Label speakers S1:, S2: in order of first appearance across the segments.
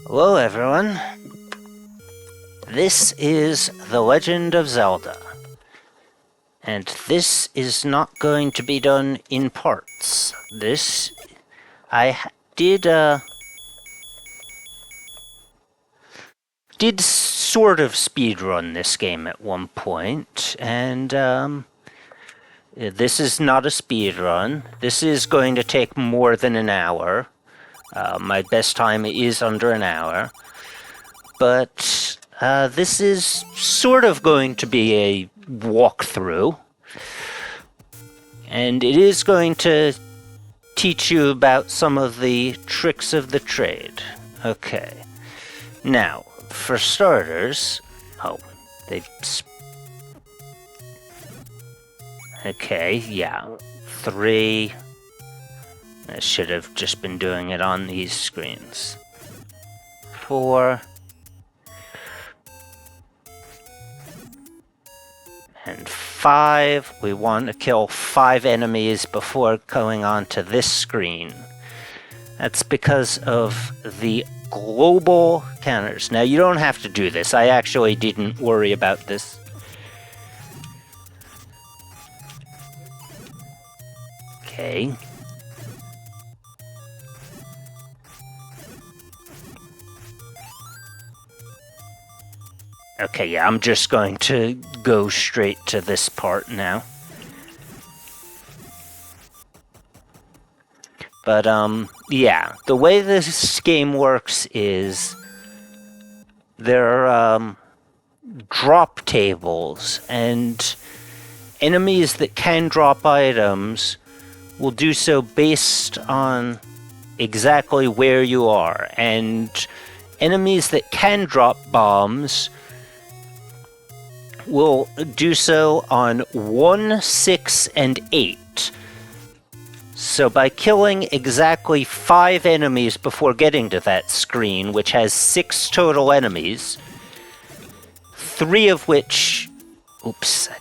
S1: Hello everyone, this is The Legend of Zelda, and this is not going to be done in parts. I did sort of speedrun this game at one point, and this is not a speedrun. This is going to take more than an hour. My best time is under an hour. But this is sort of going to be a walkthrough. And it is going to teach you about some of the tricks of the trade. Okay. Now, for starters... Okay, yeah. 3... I should have just been doing it on these screens. 4... and 5. We want to kill 5 enemies before going on to this screen. That's because of the global counters. Now, you don't have to do this. I actually didn't worry about this. Okay. Okay, yeah, I'm just going to go straight to this part now. But, yeah, the way this game works is there are, drop tables, and enemies that can drop items will do so based on exactly where you are, and enemies that can drop bombs will do so on 1, 6, and 8. So by killing exactly 5 enemies before getting to that screen, which has 6 total enemies, 3 of which... Oops, I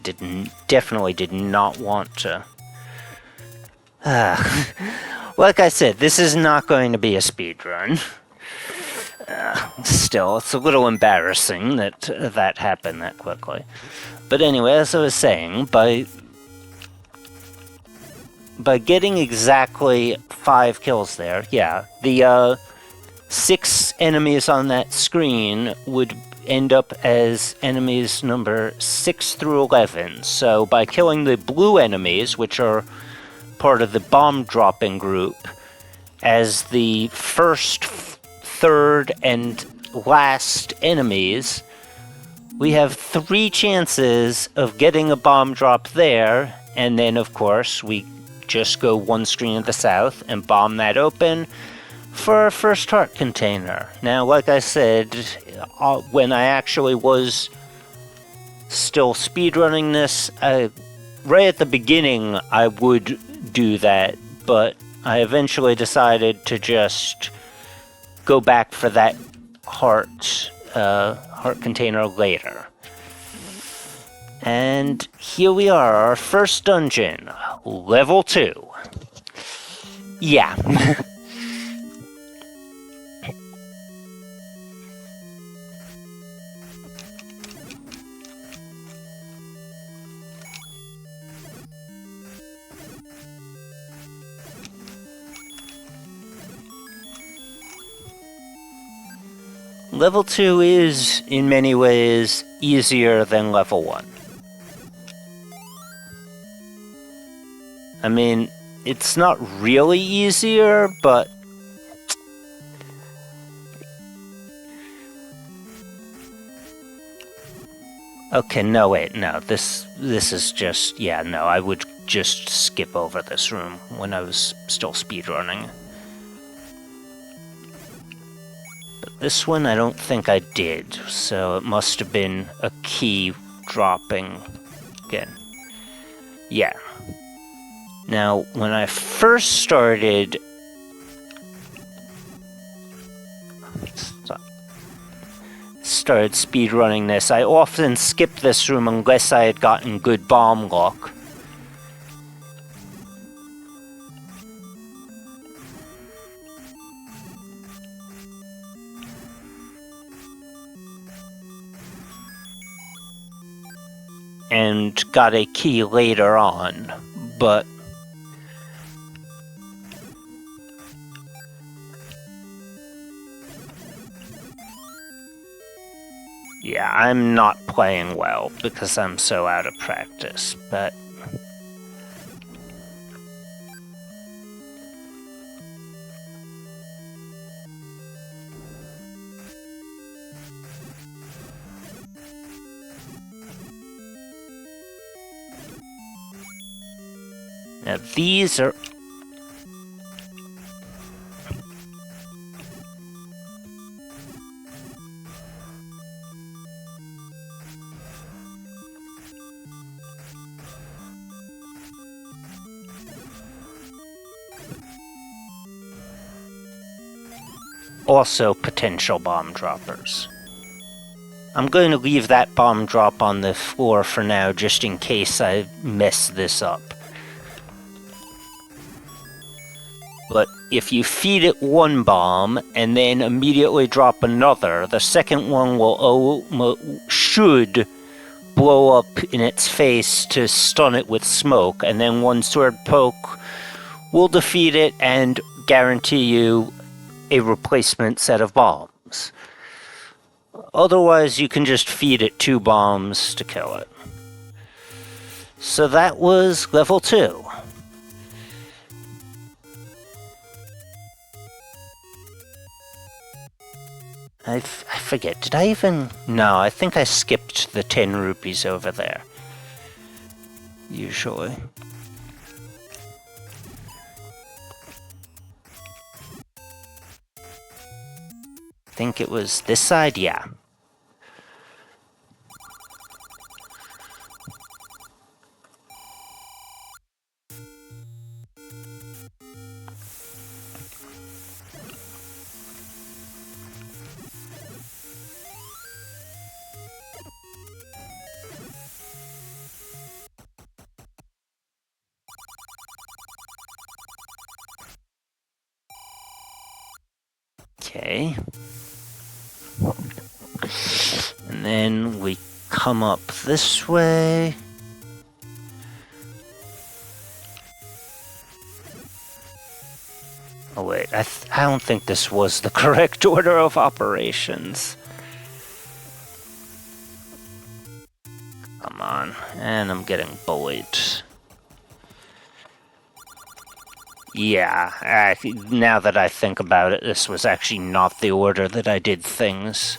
S1: definitely did not want to... like I said, this is not going to be a speedrun. Still, it's a little embarrassing that that happened that quickly. But anyway, as I was saying, by getting exactly 5 kills there, yeah, the 6 enemies on that screen would end up as enemies number 6 through 11. So by killing the blue enemies, which are part of the bomb dropping group, as the first, third, and last enemies, we have 3 chances of getting a bomb drop there, and then of course we just go one screen to the south and bomb that open for our first heart container. Now, like I said, when I actually was still speedrunning this, right at the beginning I would do that, but I eventually decided to just go back for that heart container later. And here we are, our first dungeon, level 2. Yeah. Level 2 is, in many ways, easier than level 1. I mean, it's not really easier, but... Okay, no, wait, no, this is just... Yeah, no, I would just skip over this room when I was still speedrunning. This one I don't think I did, so it must have been a key dropping again. Yeah. Now, when I first started speedrunning this, I often skipped this room unless I had gotten good bomb luck. and got a key later on, but yeah, I'm not playing well because I'm so out of practice, but now these are also potential bomb droppers. I'm going to leave that bomb drop on the floor for now, just in case I mess this up. But if you feed it one bomb and then immediately drop another, the second one should blow up in its face to stun it with smoke, and then one sword poke will defeat it and guarantee you a replacement set of bombs. Otherwise, you can just feed it 2 bombs to kill it. So that was level 2. I forget, did I even... No, I think I skipped the 10 rupees over there. Usually. I think it was this side, yeah. Okay. And then we come up this way. Oh wait, I don't think this was the correct order of operations. Come on, and I'm getting bullied. Yeah, now that I think about it, this was actually not the order that I did things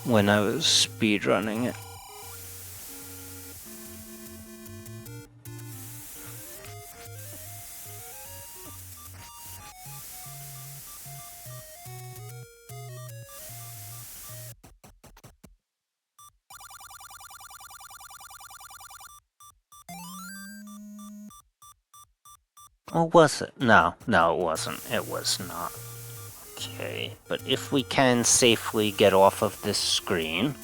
S1: when I was speedrunning it. Or was it? No, it wasn't. It was not. Okay, but if we can safely get off of this screen...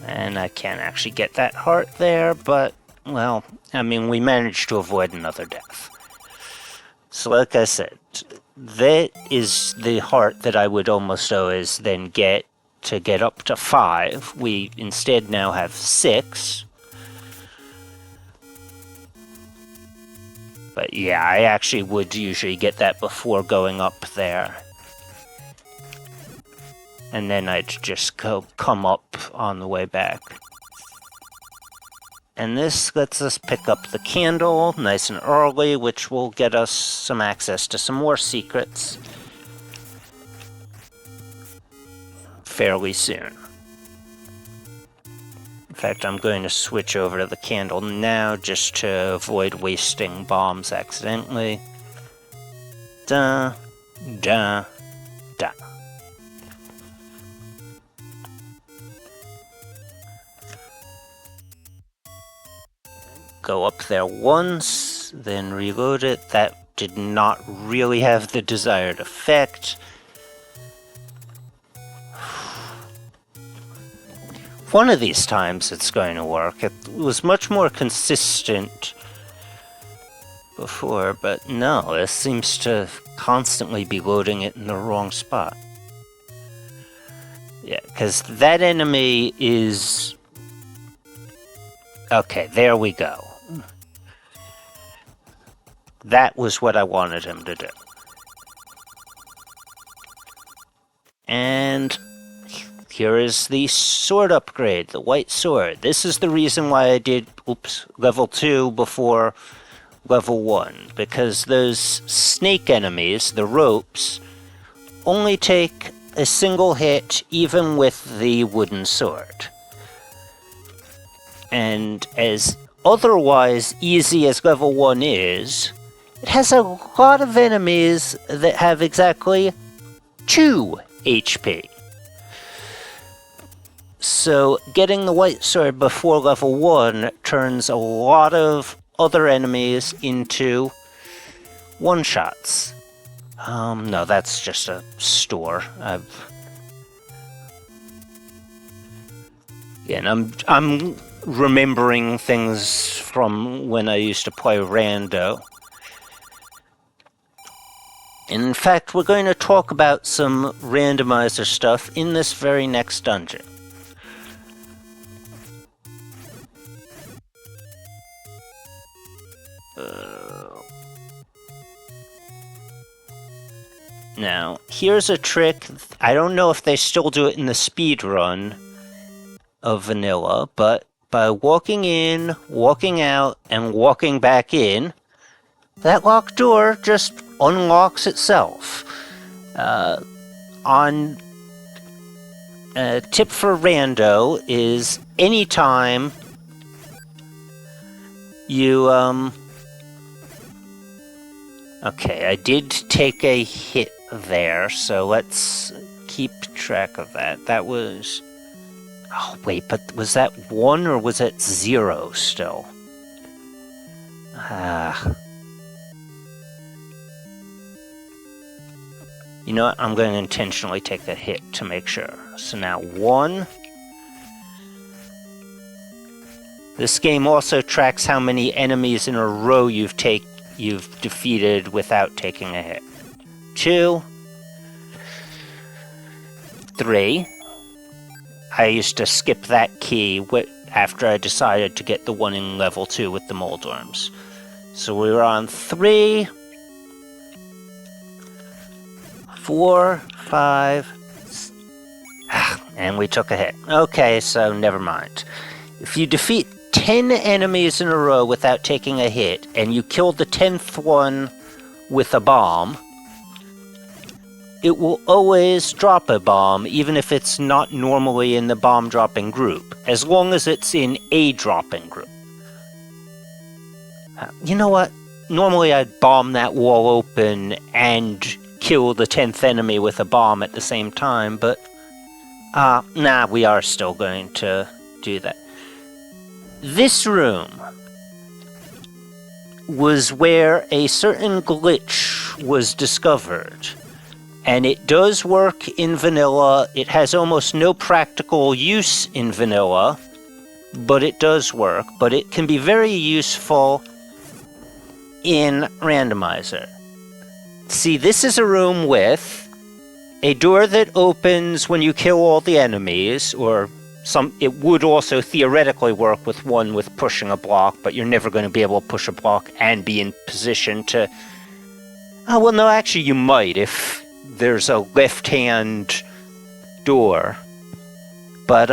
S1: And I can't actually get that heart there, but, well, I mean, we managed to avoid another death. So like I said, that is the heart that I would almost always then get to get up to 5. We instead now have 6. But yeah, I actually would usually get that before going up there. And then I'd just come up on the way back. And this lets us pick up the candle nice and early, which will get us some access to some more secrets fairly soon. In fact, I'm going to switch over to the candle now just to avoid wasting bombs accidentally. Da, da, da. go up there once, then reload it. That did not really have the desired effect. One of these times it's going to work. It was much more consistent before, but no, it seems to constantly be loading it in the wrong spot. Yeah, because that enemy is... Okay, there we go. That was what I wanted him to do. And here is the sword upgrade, the white sword. This is the reason why I did, level 2 before level 1. Because those snake enemies, the ropes, only take a single hit even with the wooden sword. And as otherwise easy as level 1 is, it has a lot of enemies that have exactly 2 HP. So getting the white sword before level 1 turns a lot of other enemies into one-shots. No, that's just a store. Yeah, and I'm remembering things from when I used to play Rando. In fact, we're going to talk about some randomizer stuff in this very next dungeon. Now, here's a trick. I don't know if they still do it in the speedrun of vanilla, but by walking in, walking out, and walking back in, that locked door just unlocks itself. On a tip for rando is anytime you okay, I did take a hit there, so let's keep track of that. That was... Oh, wait, but was that 1 or was it 0 still? You know what? I'm going to intentionally take a hit to make sure. So now 1. This game also tracks how many enemies in a row you've defeated without taking a hit. 2. 3. I used to skip that key after I decided to get the one in level 2 with the Moldworms. So we were on 3, 4, 5, and we took a hit. Okay, so never mind. If you defeat 10 enemies in a row without taking a hit, and you kill the 10th one with a bomb, it will always drop a bomb, even if it's not normally in the bomb-dropping group, as long as it's in a dropping group. You know what? Normally I'd bomb that wall open and kill the 10th enemy with a bomb at the same time, but nah, we are still going to do that. This room was where a certain glitch was discovered. And it does work in vanilla. It has almost no practical use in vanilla, but it does work. But it can be very useful in randomizer. See, this is a room with a door that opens when you kill all the enemies, or it would also theoretically work with one with pushing a block, but you're never going to be able to push a block and be in position to... Oh, well, no, actually you might if there's a left-hand door. But,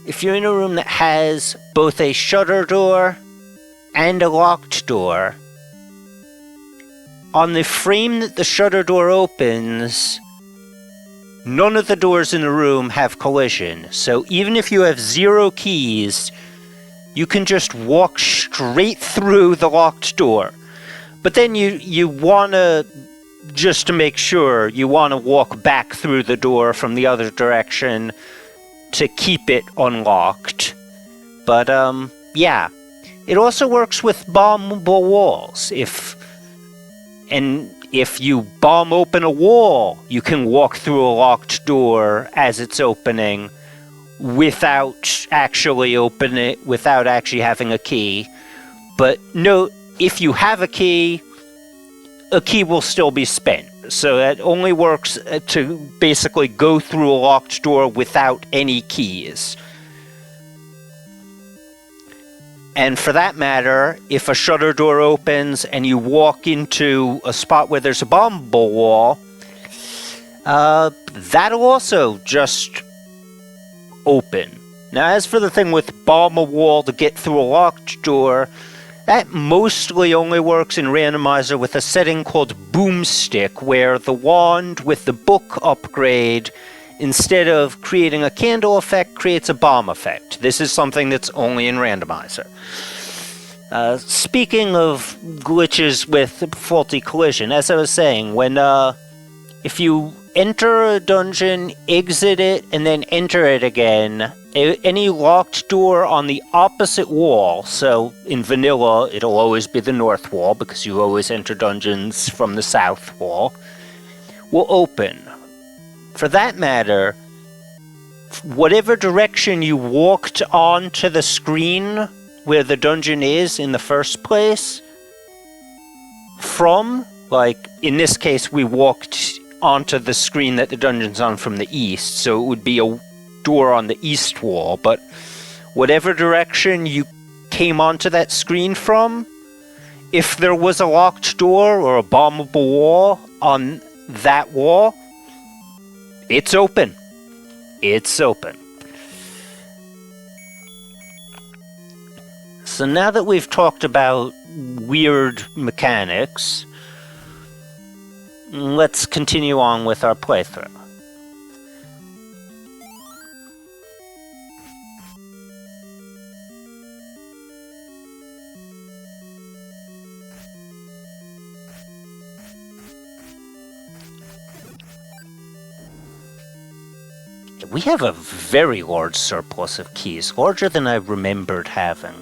S1: if you're in a room that has both a shutter door and a locked door, on the frame that the shutter door opens, none of the doors in the room have collision. So even if you have 0 keys, you can just walk straight through the locked door. But then you want to... Just to make sure, you want to walk back through the door from the other direction to keep it unlocked. But, yeah. It also works with bombable walls. If you bomb open a wall, you can walk through a locked door as it's opening without actually having a key. But note, if you have a key will still be spent. So that only works to basically go through a locked door without any keys. And for that matter, if a shutter door opens and you walk into a spot where there's a bombable wall, that'll also just open. Now, as for the thing with bomb a wall to get through a locked door, that mostly only works in Randomizer with a setting called Boomstick, where the wand with the book upgrade, instead of creating a candle effect, creates a bomb effect. This is something that's only in Randomizer. Speaking of glitches with faulty collision, as I was saying, if you enter a dungeon, exit it, and then enter it again, any locked door on the opposite wall, so in vanilla it'll always be the north wall because you always enter dungeons from the south wall, will open. For that matter, whatever direction you walked onto the screen where the dungeon is in the first place from, like in this case we walked onto the screen that the dungeon's on from the east, so it would be a door on the east wall, but whatever direction you came onto that screen from, if there was a locked door or a bombable wall on that wall, it's open. It's open. So now that we've talked about weird mechanics, let's continue on with our playthrough. We have a very large surplus of keys, larger than I remembered having.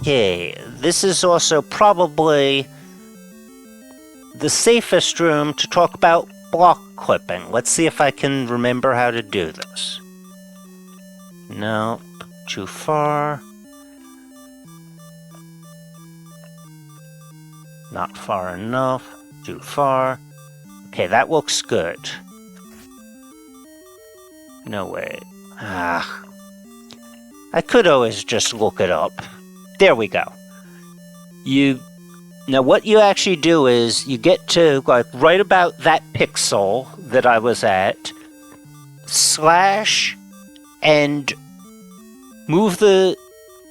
S1: Okay, this is also probably the safest room to talk about block clipping. Let's see if I can remember how to do this. No, too far. Not far enough. Too far. Okay, that looks good. No way. I could always just look it up. There we go. Now what you actually do is you get to like right about that pixel that I was at, slash and move the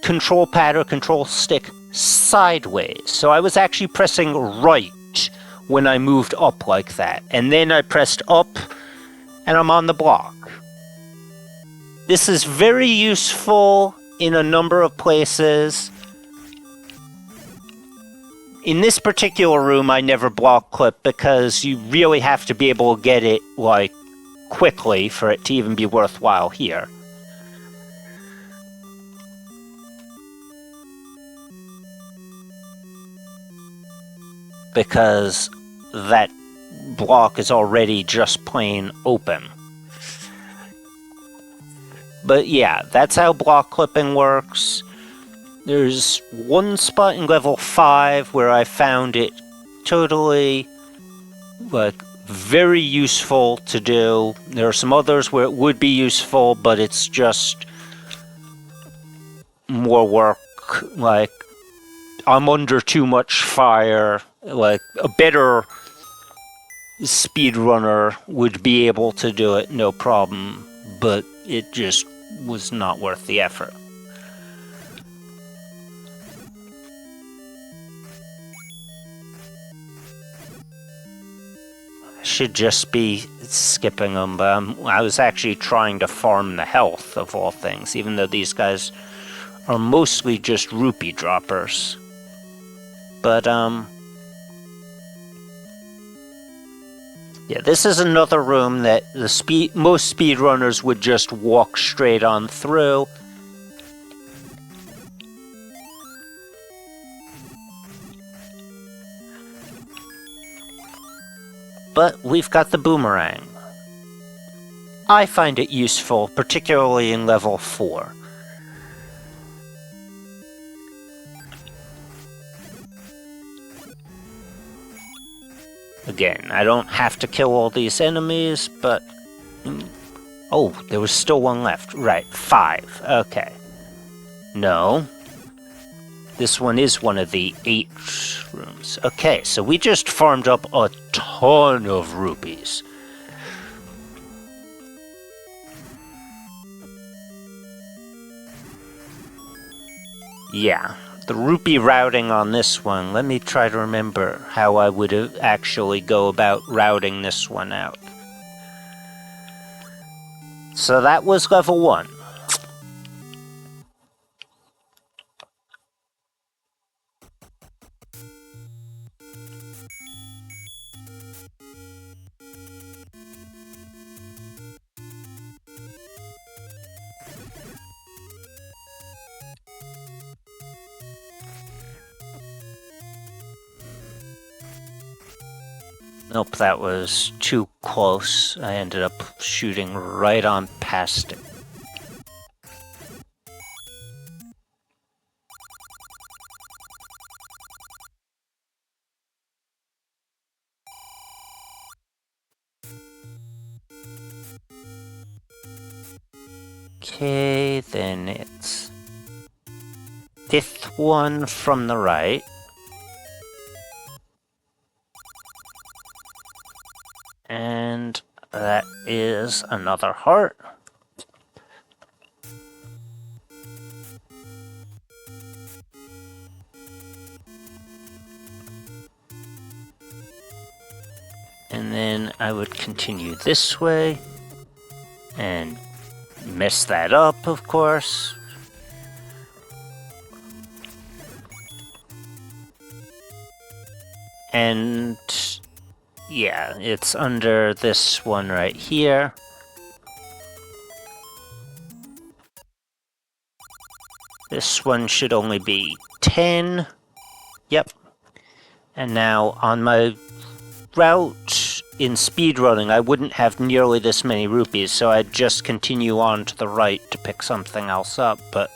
S1: control pad or control stick sideways. So I was actually pressing right when I moved up like that, and then I pressed up and I'm on the block. This is very useful in a number of places. In this particular room, I never block clip because you really have to be able to get it, like, quickly for it to even be worthwhile here. Because that block is already just plain open. But yeah, that's how block clipping works. There's one spot in level 5 where I found it totally, like, very useful to do. There are some others where it would be useful, but it's just more work. Like, I'm under too much fire. Like, a better speedrunner would be able to do it, no problem, but it just was not worth the effort. Should just be skipping them, but I was actually trying to farm the health of all things, even though these guys are mostly just rupee droppers. But, yeah, this is another room that most speedrunners would just walk straight on through. But we've got the boomerang. I find it useful, particularly in level 4. Again, I don't have to kill all these enemies, but... Oh, there was still one left. Right, 5. Okay. No. This one is one of the 8 rooms. Okay, so we just farmed up a ton of rupees. Yeah, the rupee routing on this one, let me try to remember how I would actually go about routing this one out. So that was level 1. Nope, that was too close. I ended up shooting right on past it. Okay, then it's 5th one from the right. And that is another heart. And then I would continue this way and mess that up, of course. And yeah, it's under this one right here. This one should only be 10. Yep. And now on my route in speedrunning, I wouldn't have nearly this many rupees, so I'd just continue on to the right to pick something else up. But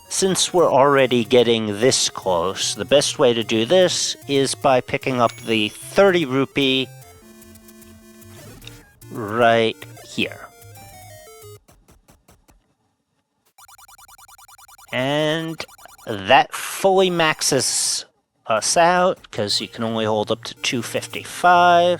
S1: since we're already getting this close, the best way to do this is by picking up the 30 rupee right here. And that fully maxes us out, because you can only hold up to 255.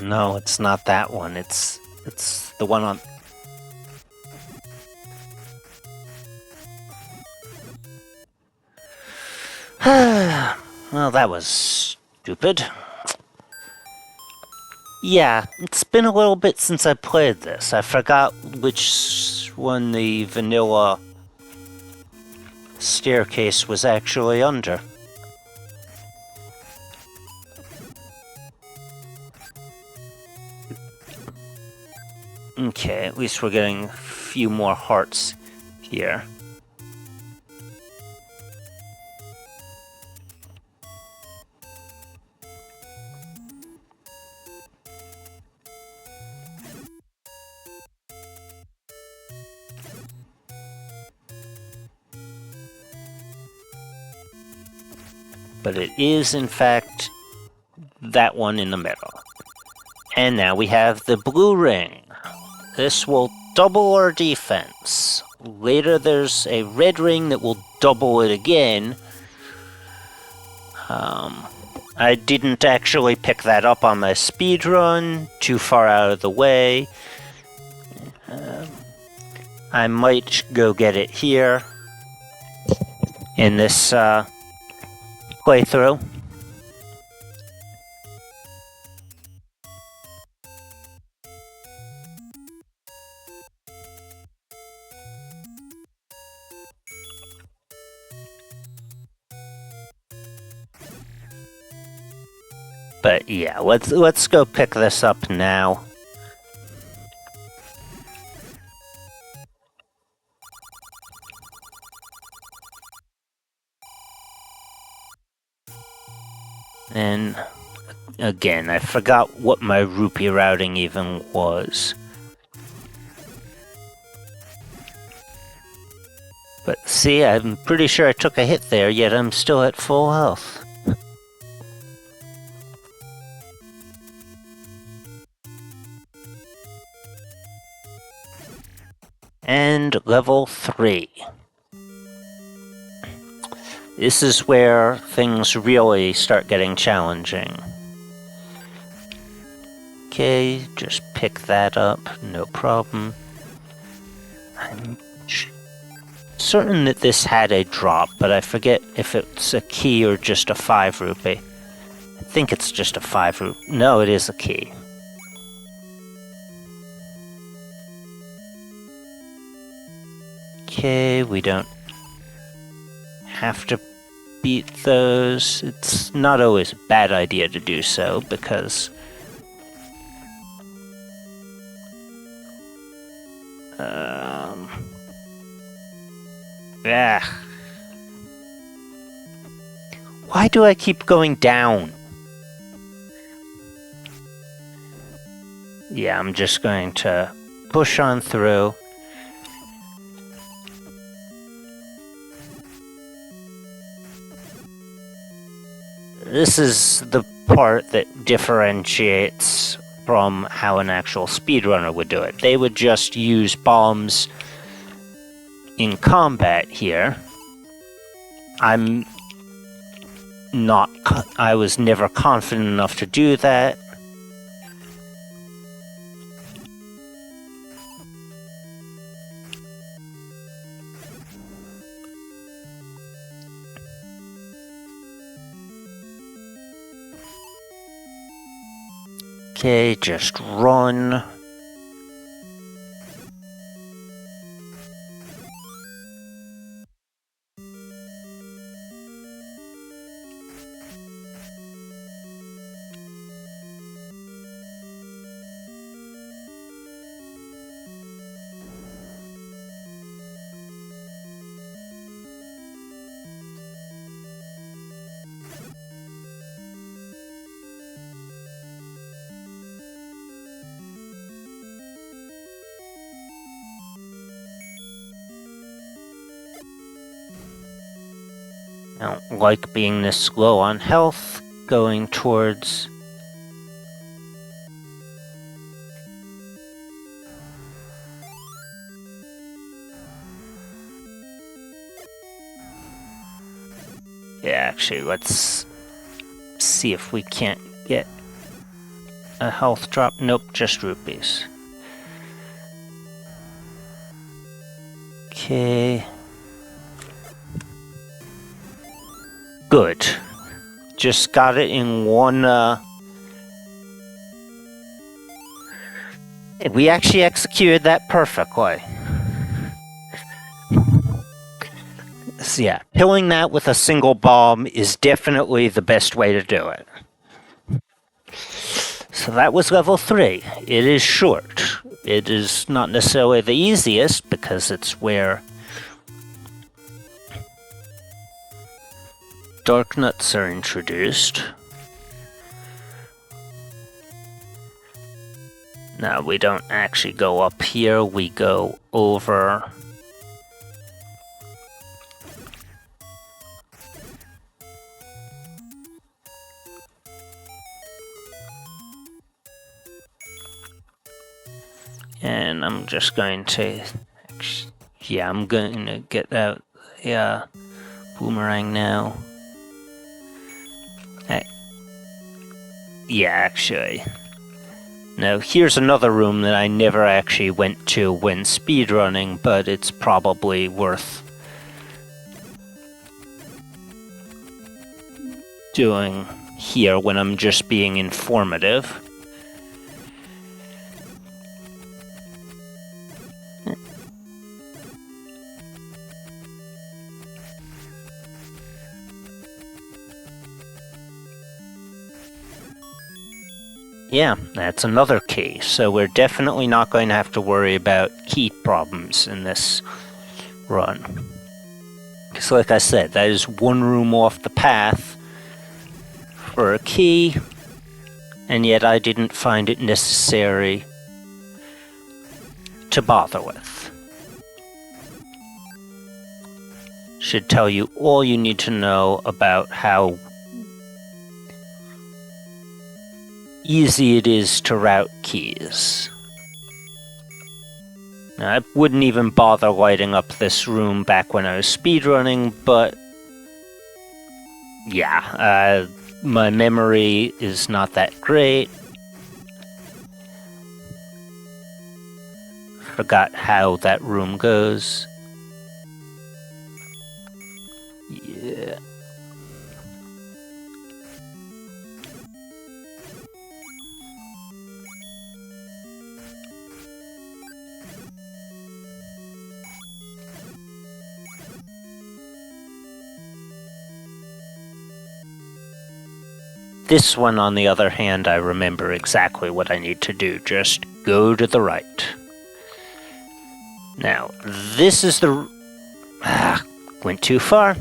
S1: No, it's not that one. It's the one on... Well, that was stupid. Yeah, it's been a little bit since I played this. I forgot which one the vanilla staircase was actually under. Okay, at least we're getting a few more hearts here. But it is, in fact, that one in the middle. And now we have the blue ring. This will double our defense. Later there's a red ring that will double it again. I didn't actually pick that up on my speed run, too far out of the way. I might go get it here in this playthrough. But yeah, let's go pick this up now. And again, I forgot what my rupee routing even was. But see, I'm pretty sure I took a hit there, yet I'm still at full health. And level 3. This is where things really start getting challenging. Okay, just pick that up, no problem. I'm certain that this had a drop, but I forget if it's a key or just a 5 rupee. I think it's just a 5 rupee. No, it is a key. Okay, we don't have to beat those. It's not always a bad idea to do so, because why do I keep going down? Yeah, I'm just going to push on through. This is the part that differentiates from how an actual speedrunner would do it. They would just use bombs in combat here. I was never confident enough to do that. Okay, just run. I don't like being this low on health, going towards... Yeah, actually, let's see if we can't get a health drop. Nope, just rupees. Okay. Good. Just got it in one, we actually executed that perfectly. So yeah, killing that with a single bomb is definitely the best way to do it. So that was level 3. It is short. It is not necessarily the easiest, because it's where dark nuts are introduced. Now we don't actually go up here, we go over. And I'm just going to... Yeah, I'm going to get out the boomerang now. Yeah, actually. Now, here's another room that I never actually went to when speedrunning, but it's probably worth doing here when I'm just being informative. Yeah, that's another key, so we're definitely not going to have to worry about key problems in this run. Because like I said, that is one room off the path for a key, and yet I didn't find it necessary to bother with. Should tell you all you need to know about how easy it is to route keys. Now, I wouldn't even bother lighting up this room back when I was speedrunning, but yeah, my memory is not that great. Forgot how that room goes. Yeah. This one, on the other hand, I remember exactly what I need to do. Just go to the right. Now, this is the... went too far.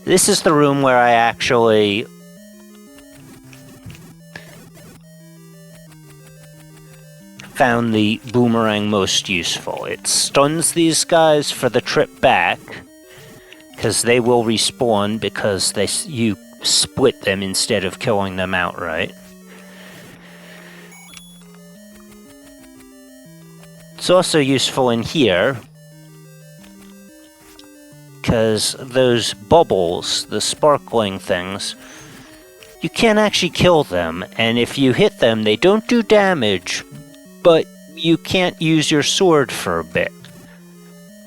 S1: This is the room where I actually found the boomerang most useful. It stuns these guys for the trip back, because they will respawn because you split them instead of killing them outright. It's also useful in here because those bubbles, the sparkling things, you can't actually kill them, and if you hit them, they don't do damage, but you can't use your sword for a bit.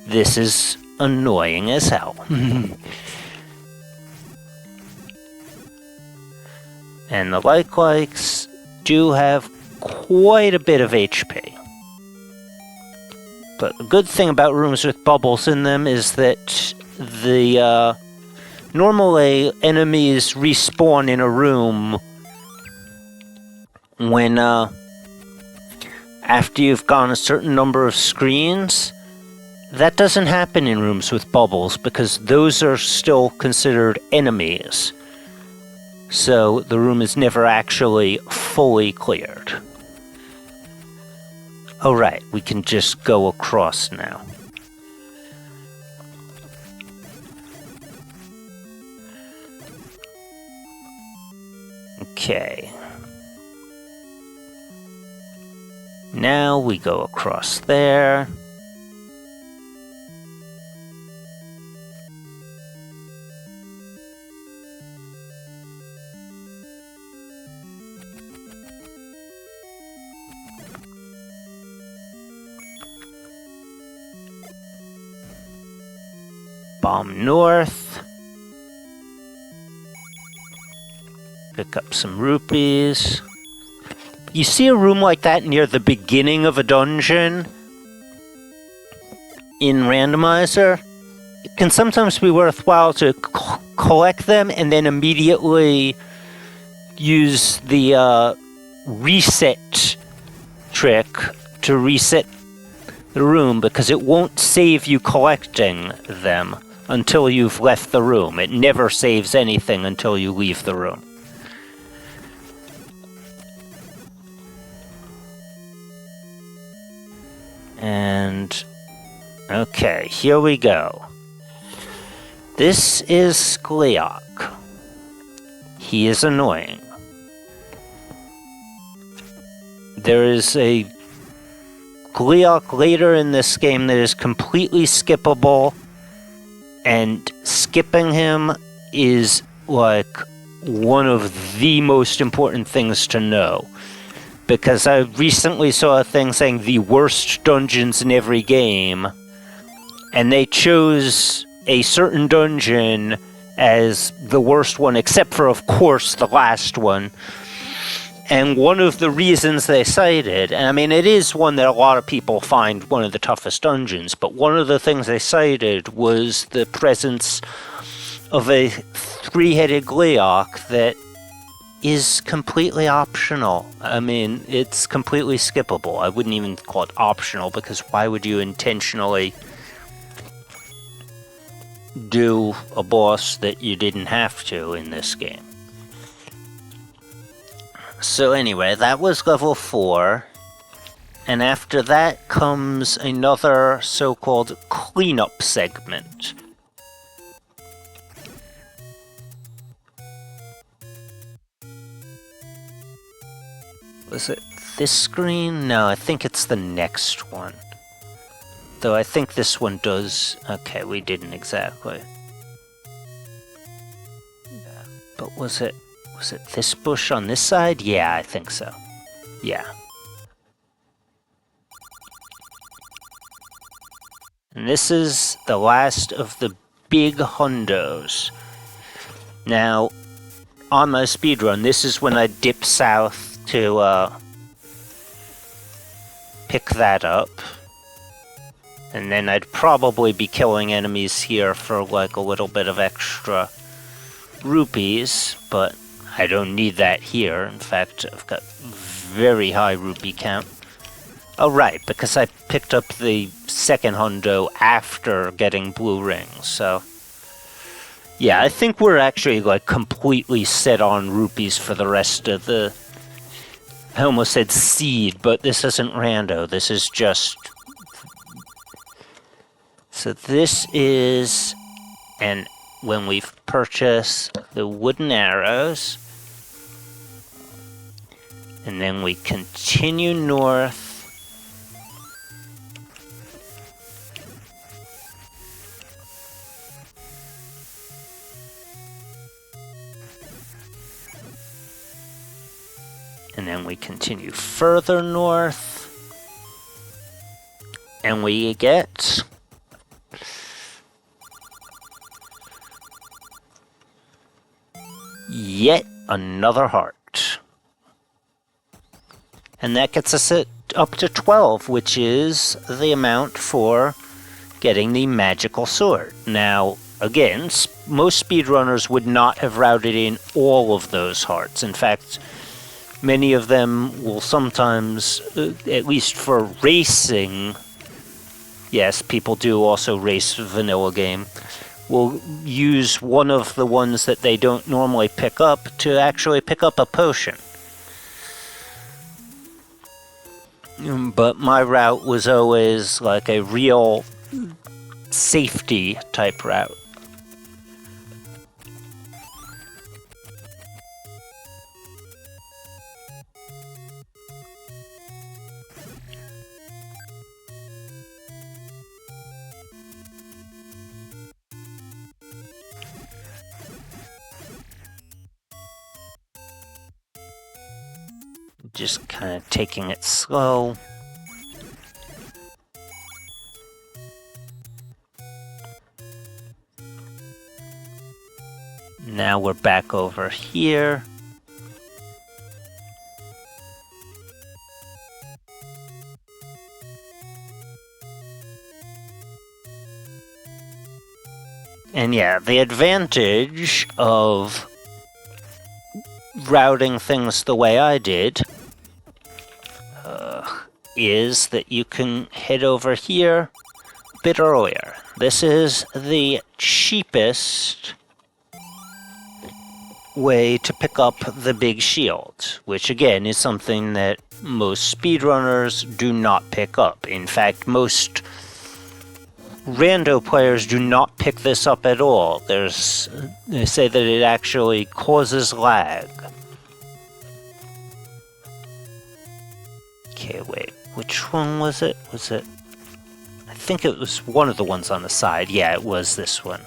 S1: This is annoying as hell. And the like-likes do have quite a bit of HP. But the good thing about rooms with bubbles in them is that the normally enemies respawn in a room when after you've gone a certain number of screens. That doesn't happen in rooms with bubbles because those are still considered enemies. So the room is never actually fully cleared. Alright, we can just go across now. Okay. Now we go across there. Bomb north. Pick up some rupees. You see a room like that near the beginning of a dungeon in Randomizer? It can sometimes be worthwhile to collect them and then immediately use the reset trick to reset the room, because it won't save you collecting them until you've left the room. It never saves anything until you leave the room. And okay, here we go. This is Skleok. He is annoying. There is a Gleeok later in this game that is completely skippable, and skipping him is like one of the most important things to know. Because I recently saw a thing saying the worst dungeons in every game, and they chose a certain dungeon as the worst one, except for, of course, the last one. And one of the reasons they cited, and I mean, it is one that a lot of people find one of the toughest dungeons, but one of the things they cited was the presence of a three-headed Gleeok that is completely optional. I mean, it's completely skippable. I wouldn't even call it optional, because why would you intentionally do a boss that you didn't have to in this game? So anyway, that was level 4, and after that comes another so-called cleanup segment. Was it this screen? No, I think it's the next one. Though I think this one does... Okay, we didn't exactly. Yeah. But was it this bush on this side? Yeah, I think so. Yeah. And this is the last of the big hundos. Now, on my speedrun, this is when I dip south to pick that up. And then I'd probably be killing enemies here for like a little bit of extra rupees, but I don't need that here. In fact, I've got very high rupee count. Oh right, because I picked up the second hundo after getting blue rings, so... Yeah, I think we're actually like completely set on rupees for the rest of the... I almost said seed, but this isn't rando, this is just... So this is... And when we've purchased the wooden arrows, and then we continue north, and then we continue further north, and we get yet another heart. And that gets us up to 12, which is the amount for getting the magical sword. Now, again, most speedrunners would not have routed in all of those hearts. In fact, many of them will sometimes, at least for racing, yes, people do also race vanilla game, will use one of the ones that they don't normally pick up to actually pick up a potion. But my route was always like a real safety type route. Just kind of taking it slow. Now we're back over here. And yeah, the advantage of routing things the way I did is that you can head over here a bit earlier. This is the cheapest way to pick up the big shield, which again is something that most speedrunners do not pick up. In fact, most rando players do not pick this up at all. They say that it actually causes lag. Okay, wait, which Which one was it? Was it... I think it was one of the ones on the side. Yeah, it was this one.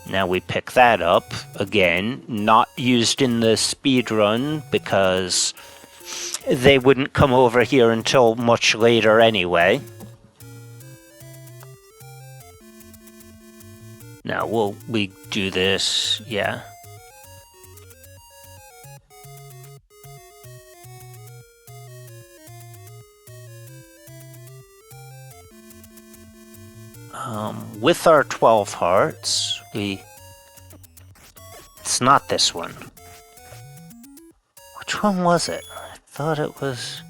S1: Now we pick that up. Again, not used in the speed run because they wouldn't come over here until much later anyway. Now we do this, yeah. With our 12 hearts, it's not this one. Which one was it? I thought it was...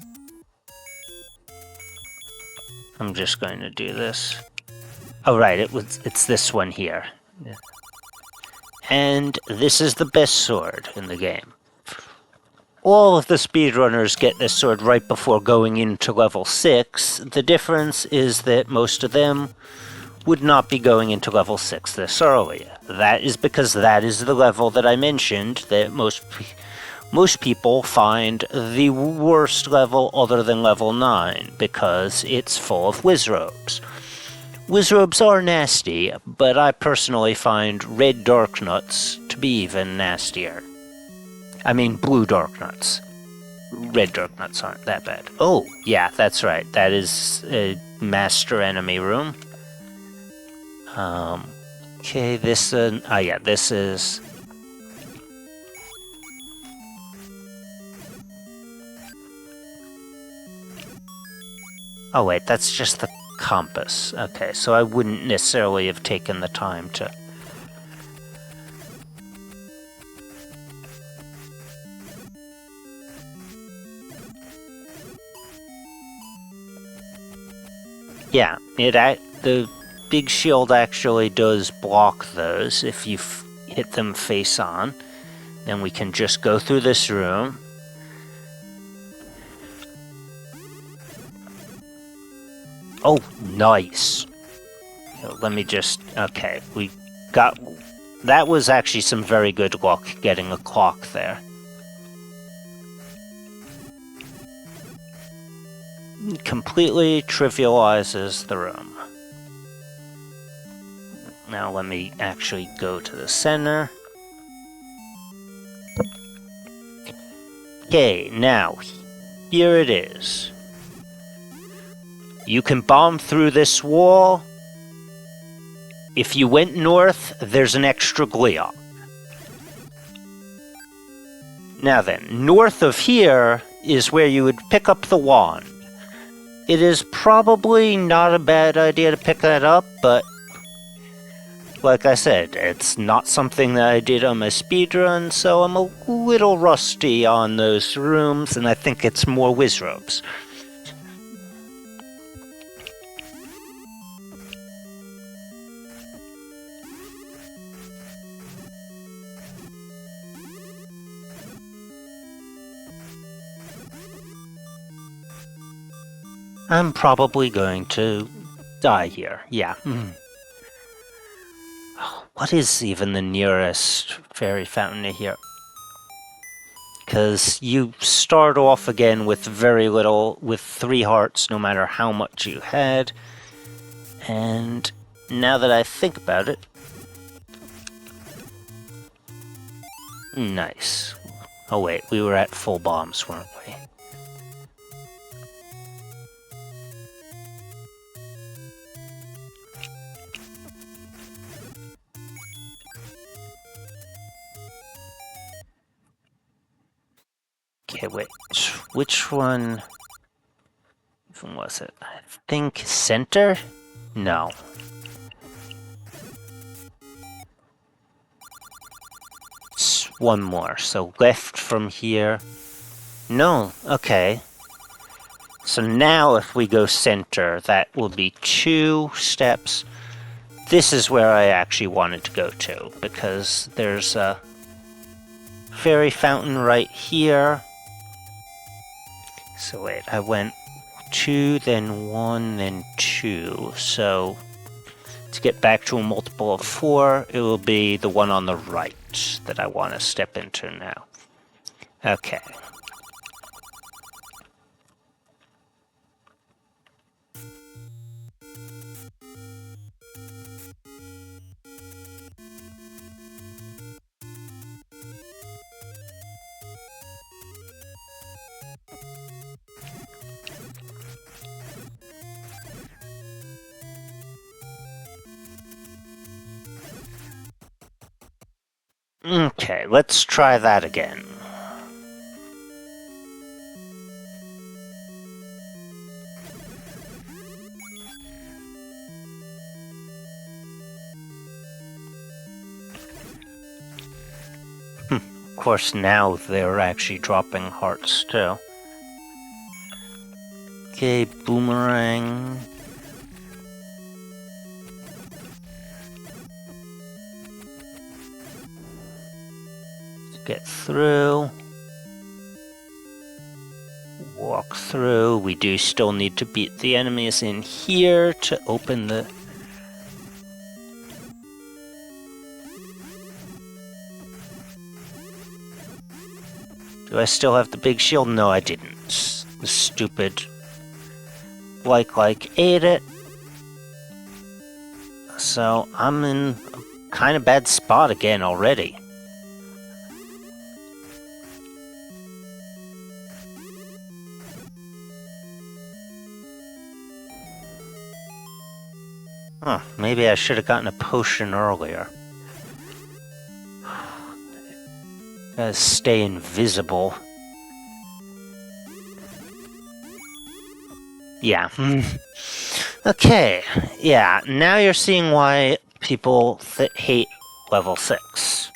S1: I'm just going to do this. Oh right, it's this one here. Yeah. And this is the best sword in the game. All of the speedrunners get this sword right before going into level 6. The difference is that most of them would not be going into level 6 this early. That is because that is the level that I mentioned that most people find the worst level other than level 9 because it's full of wizrobes. Wizrobes are nasty, but I personally find red dark nuts to be even nastier. I mean blue dark nuts. Red dark nuts aren't that bad. Oh, yeah, that's right. That is a master enemy room. Okay, this, yeah, this is... Oh wait, that's just the compass. Okay, so I wouldn't necessarily have taken the time to... Yeah, the big shield actually does block those if you hit them face on. Then we can just go through this room. Oh, nice. Let me just... Okay, we got... That was actually some very good luck getting a clock there. Completely trivializes the room. Now let me actually go to the center. Okay, now, here it is. You can bomb through this wall. If you went north, there's an extra Gleeok. Now then, north of here is where you would pick up the wand. It is probably not a bad idea to pick that up, but like I said, it's not something that I did on my speedrun, so I'm a little rusty on those rooms, and I think it's more wizrobes. I'm probably going to die here, yeah. What is even the nearest fairy fountain to here? Because you start off again with very little, with 3 hearts, no matter how much you had. And now that I think about it... Nice. Oh wait, we were at full bombs, weren't we? Okay, wait, which one was it? I think center? No. It's one more, so left from here. No, okay. So now if we go center, that will be 2 steps. This is where I actually wanted to go to, because there's a fairy fountain right here. So wait, I went 2, then 1, then 2. So to get back to a multiple of 4, it will be the one on the right that I want to step into now. Okay. Okay, let's try that again. Of course, now they're actually dropping hearts too. Okay, boomerang. Get through. Walk through. We do still need to beat the enemies in here to open the... Do I still have the big shield? No, I didn't. The stupid... Like ate it. So I'm in a kind of bad spot again already. Huh, maybe I should have gotten a potion earlier. Gotta stay invisible. Yeah. Okay, yeah, now you're seeing why people hate level 6.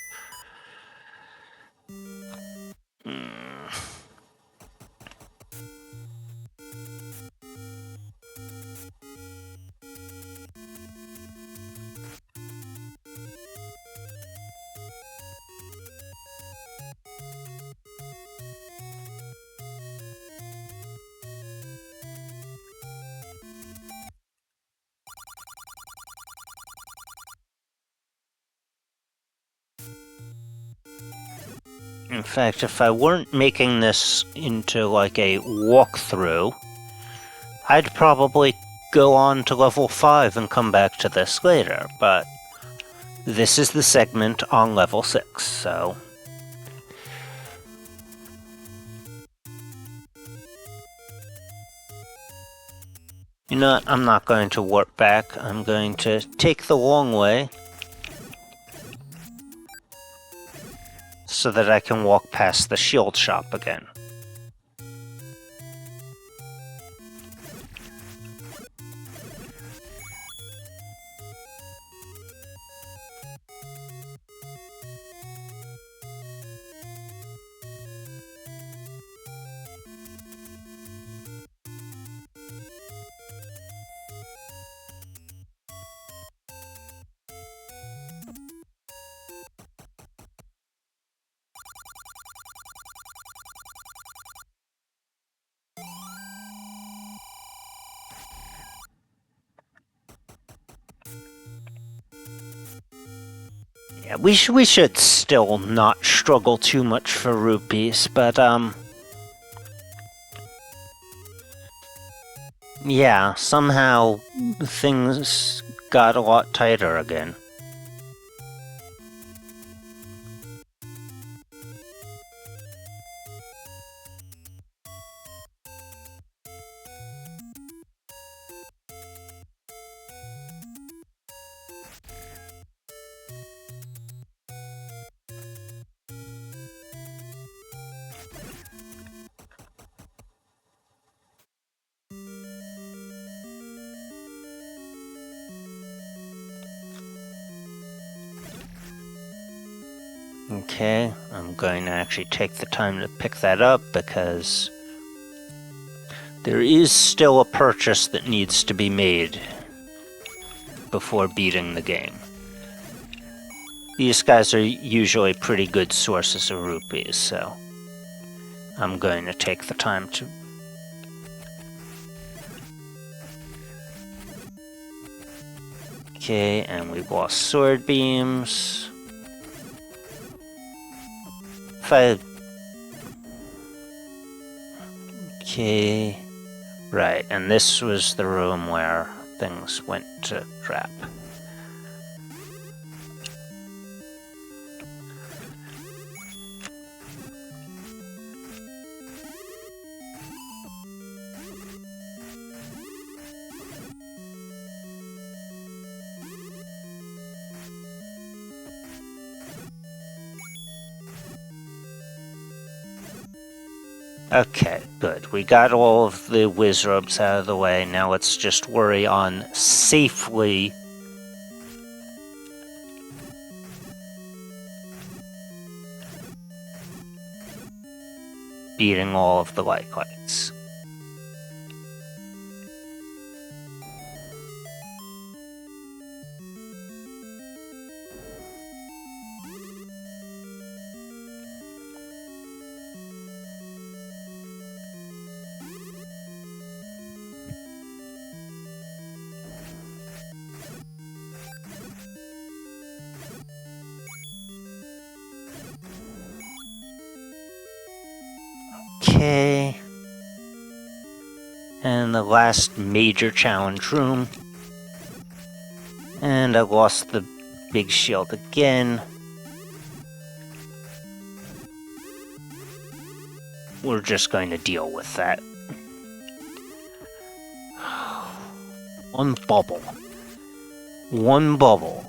S1: In fact, if I weren't making this into like a walkthrough, I'd probably go on to level 5 and come back to this later, but this is the segment on level 6, so... You know what, I'm not going to warp back, I'm going to take the long way so that I can walk past the shield shop again. Yeah, we should still not struggle too much for rupees, but yeah, somehow things got a lot tighter again. Okay, I'm going to actually take the time to pick that up because there is still a purchase that needs to be made before beating the game. These guys are usually pretty good sources of rupees, so I'm going to take the time to... Okay, and we've lost sword beams. Okay, right, and this was the room where things went to crap. Okay, good. We got all of the wizards out of the way. Now let's just worry on safely beating all of the lights. Okay. And the last major challenge room. And I lost the big shield again. We're just going to deal with that. One bubble. One bubble.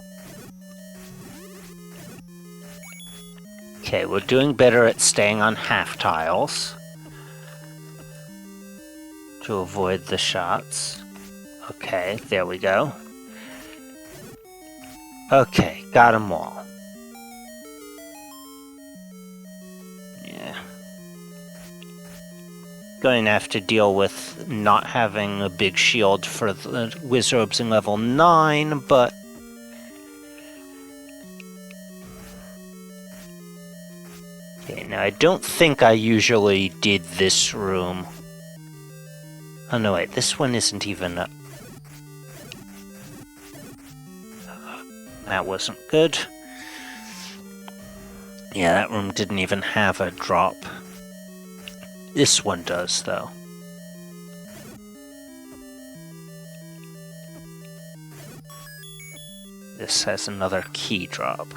S1: Okay, we're doing better at staying on half tiles to avoid the shots. Okay, there we go. Okay, got them all. Yeah. Going to have to deal with not having a big shield for the wizards in level 9, but okay, now I don't think I usually did this room. Oh no, wait, this one isn't even up. That wasn't good. Yeah, that room didn't even have a drop. This one does, though. This has another key drop.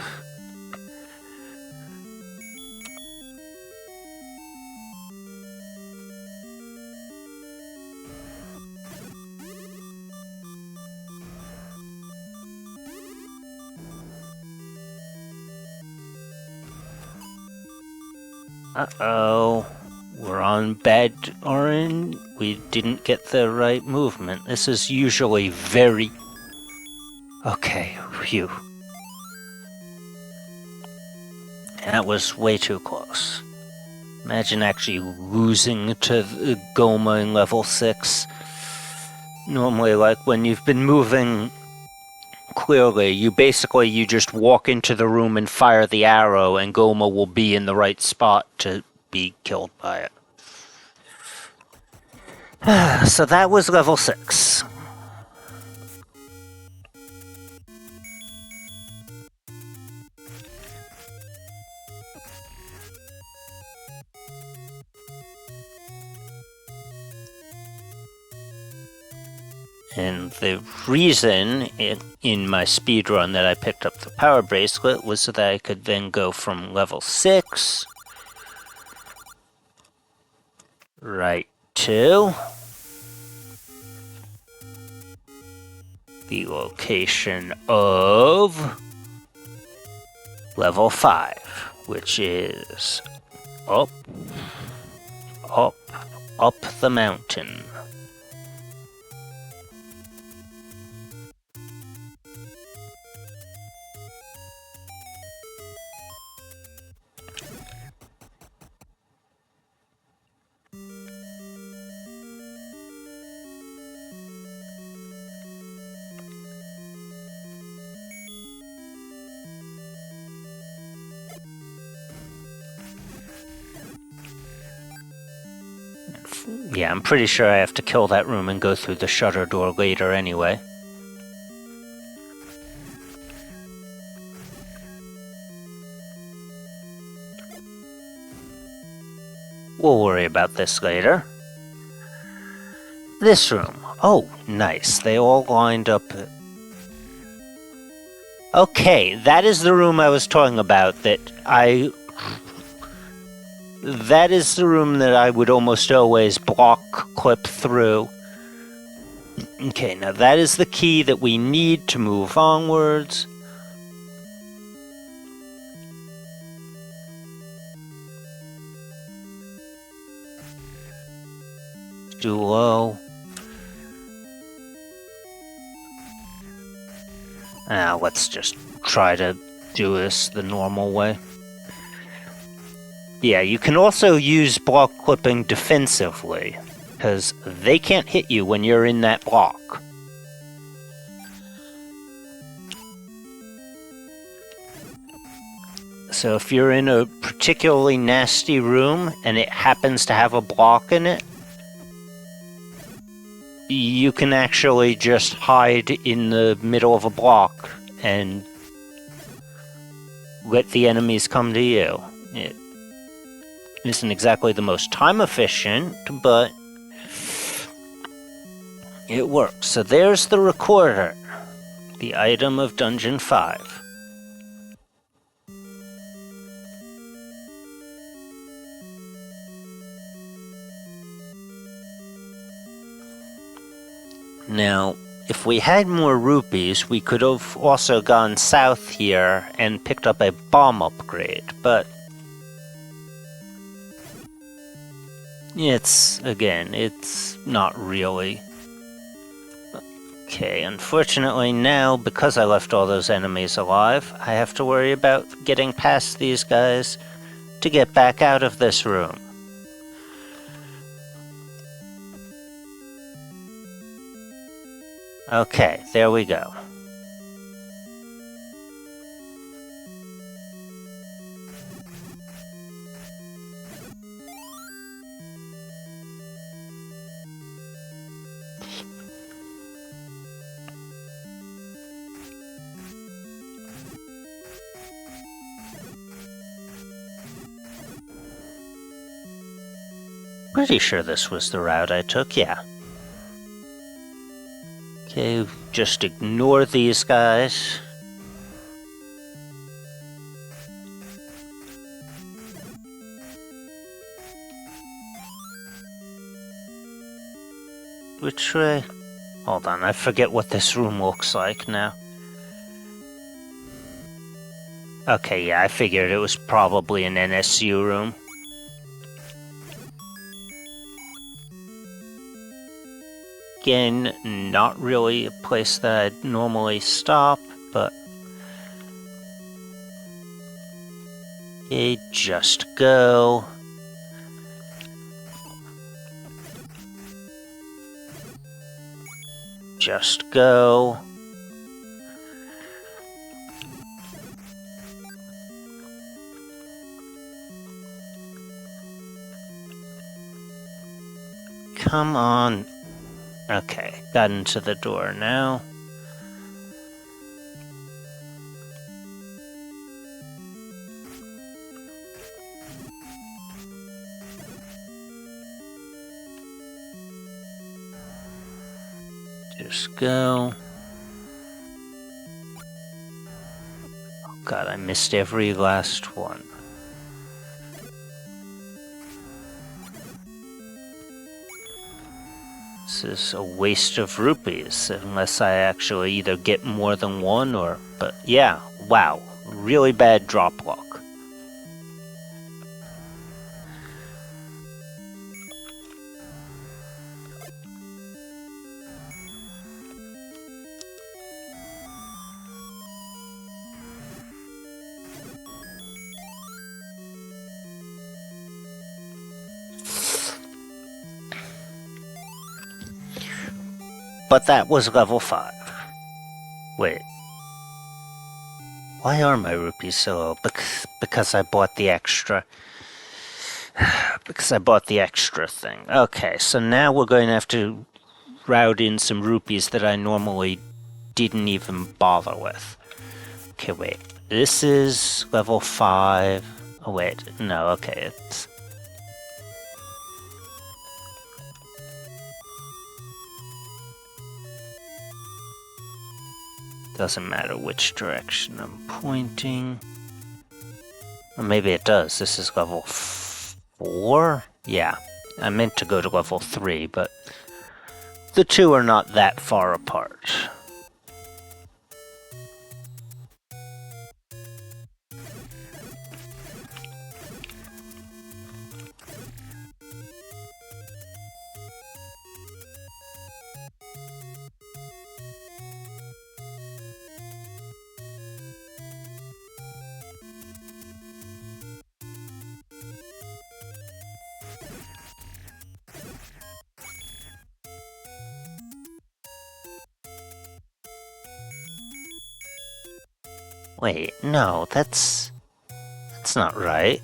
S1: Uh-oh. We're on bad orange. We didn't get the right movement. This is usually very... Okay, phew. That was way too close. Imagine actually losing to Goma in level 6. Normally, like, when you've been moving clearly, you just walk into the room and fire the arrow, and Goma will be in the right spot to be killed by it. So that was level 6. And the reason in my speedrun that I picked up the power bracelet was so that I could then go from level 6 right to the location of level 5, which is up the mountain. Yeah, I'm pretty sure I have to kill that room and go through the shutter door later anyway. We'll worry about this later. This room. Oh, nice. They all lined up. Okay, that is the room I was talking about That is the room that I would almost always block clip through. Okay, now that is the key that we need to move onwards. too low. Let's just try to do this the normal way. Yeah, you can also use block clipping defensively, because they can't hit you when you're in that block. So if you're in a particularly nasty room and it happens to have a block in it, you can actually just hide in the middle of a block and let the enemies come to you. It isn't exactly the most time efficient, but it works. So there's the recorder, the item of Dungeon 5. Now, if we had more rupees, we could have also gone south here and picked up a bomb upgrade, but it's not really. Okay, unfortunately now, because I left all those enemies alive, I have to worry about getting past these guys to get back out of this room. Okay, there we go. Pretty sure this was the route I took, yeah. Okay, just ignore these guys. Which way? Hold on, I forget what this room looks like now. Okay, yeah, I figured it was probably an NSU room. Again, not really a place that I'd normally stop, but... Okay, just go. Just go. Come on. Okay, got into the door now. Just go. Oh god, I missed every last one. This is a waste of rupees, unless I actually either get more than one or... But yeah, wow, really bad drop luck. But that was level 5. Wait. Why are my rupees so low? Because I bought the extra... Because I bought the extra thing. Okay, so now we're going to have to route in some rupees that I normally didn't even bother with. Okay, wait. This is level 5. Oh, wait. No, okay, it's... Doesn't matter which direction I'm pointing. Or maybe it does. This is level 4? Yeah. I meant to go to level 3, but the two are not that far apart. Wait, no, that's not right.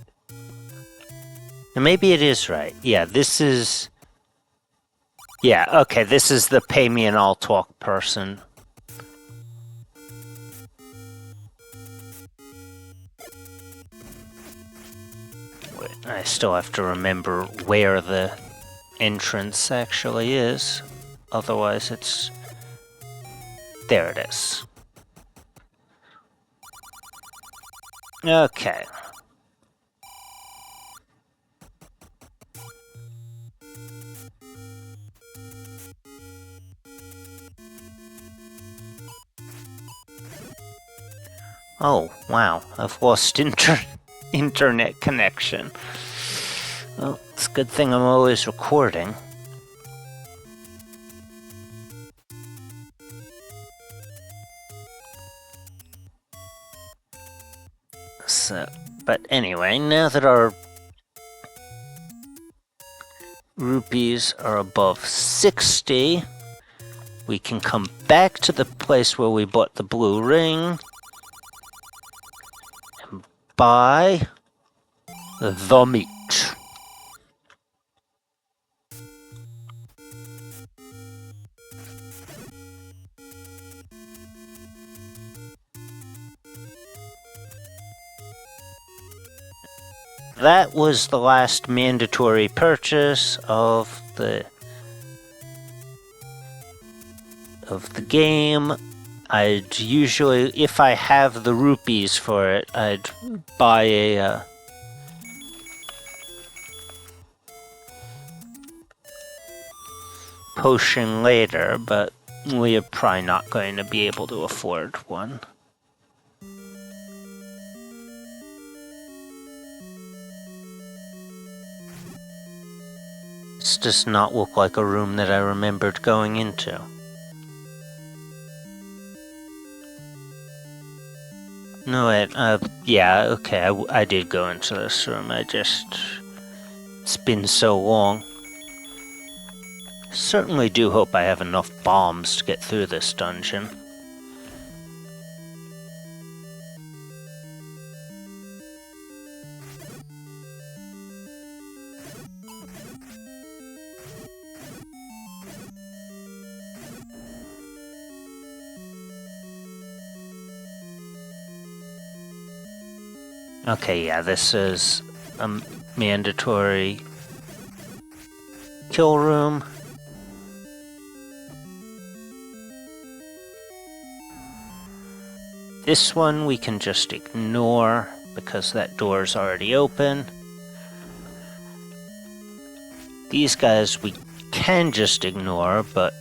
S1: And maybe it is right. Yeah, this is... Yeah, okay, this is the pay me and I'll talk person. Wait, I still have to remember where the entrance actually is. Otherwise it's... There it is. Okay. Oh, wow. I've lost internet connection. Well, it's a good thing I'm always recording. So, but anyway, now that our rupees are above 60, we can come back to the place where we bought the blue ring and buy the meat. That was the last mandatory purchase of the game. I'd usually, if I have the rupees for it, I'd buy a potion later, but we're probably not going to be able to afford one. This does not look like a room that I remembered going into. No, yeah, okay, I did go into this room, it's been so long. Certainly do hope I have enough bombs to get through this dungeon. Okay, yeah, this is a mandatory kill room. This one we can just ignore because that door's already open. These guys we can just ignore, but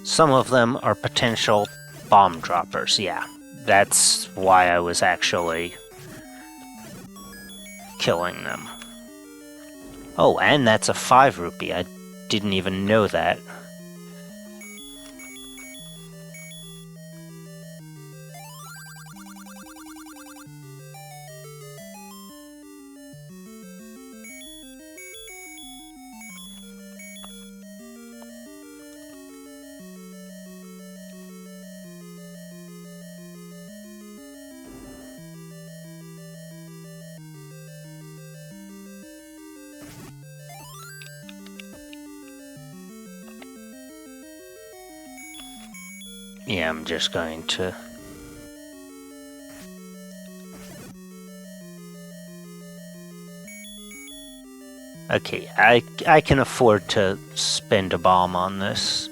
S1: some of them are potential bomb droppers, yeah. That's why I was actually killing them. Oh, and that's a 5 rupee. I didn't even know that. Yeah, I'm just going to... Okay, I can afford to spend a bomb on this.